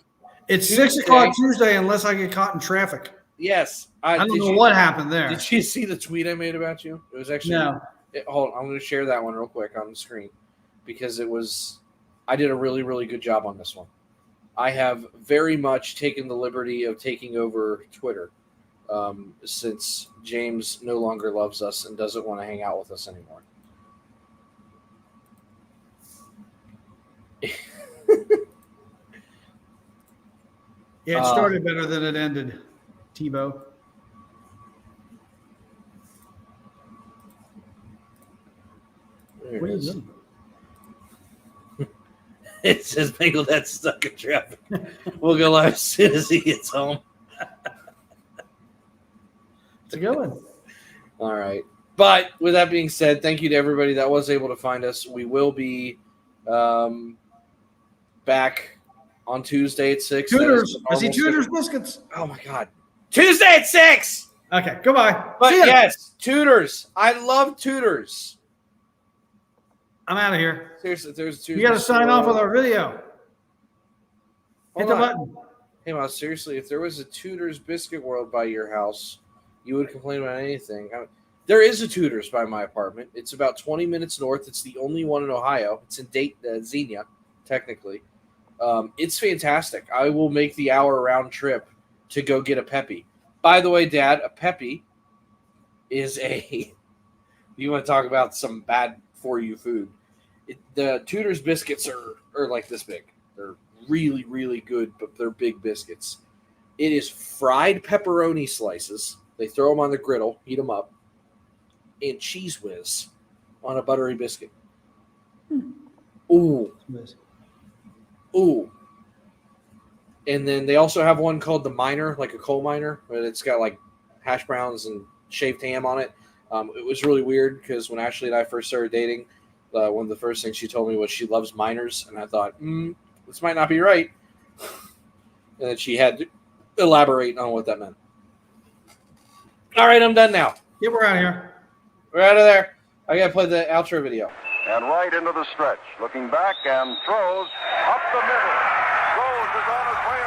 It's Tuesday. 6 o'clock Tuesday unless I get caught in traffic. Yes. I don't know what happened there. Did you see the tweet I made about you? It was actually No. Hold on, I'm going to share that one real quick on the screen because I did a really, really good job on this one. I have very much taken the liberty of taking over Twitter since James no longer loves us and doesn't want to hang out with us anymore. Yeah, it started better than it ended, Tebow. There What it are you is. doing? It says Bengal Dad's stuck in traffic. We'll go live as soon as he gets home. It's a good one. All right. But with that being said, thank you to everybody that was able to find us. We will be back on Tuesday at 6. Tudors. I see Tudors biscuits. Oh, my God. Tuesday at 6! Okay, goodbye. But See ya. yes, Tudors. I love Tudors. I'm out of here. Seriously, there's Tudors. You got to sign off with our video. Hit Hold the on. button. Hey, Mouse, seriously, if there was a Tudors Biscuit World by your house, you would complain about anything. There is a Tudors by my apartment. It's about 20 minutes north. It's the only one in Ohio. It's in Xenia, technically. It's fantastic. I will make the hour round trip to go get a Peppy. By the way, Dad, a Peppy is a – you want to talk about some bad for you food. The Tudors biscuits are like this big. They're really, really good, but they're big biscuits. It is fried pepperoni slices. They throw them on the griddle, heat them up, and Cheese Whiz on a buttery biscuit. Ooh. Ooh. And then they also have one called the Miner, like a coal miner, but it's got like hash browns and shaved ham on it. It was really weird because when Ashley and I first started dating, one of the first things she told me was she loves miners, and I thought, this might not be right. And then she had to elaborate on what that meant. All right, I'm done now. Yeah, we're out of here. We're out of there. I got to play the outro video. And right into the stretch. Looking back and throws up the middle. Rose is on his way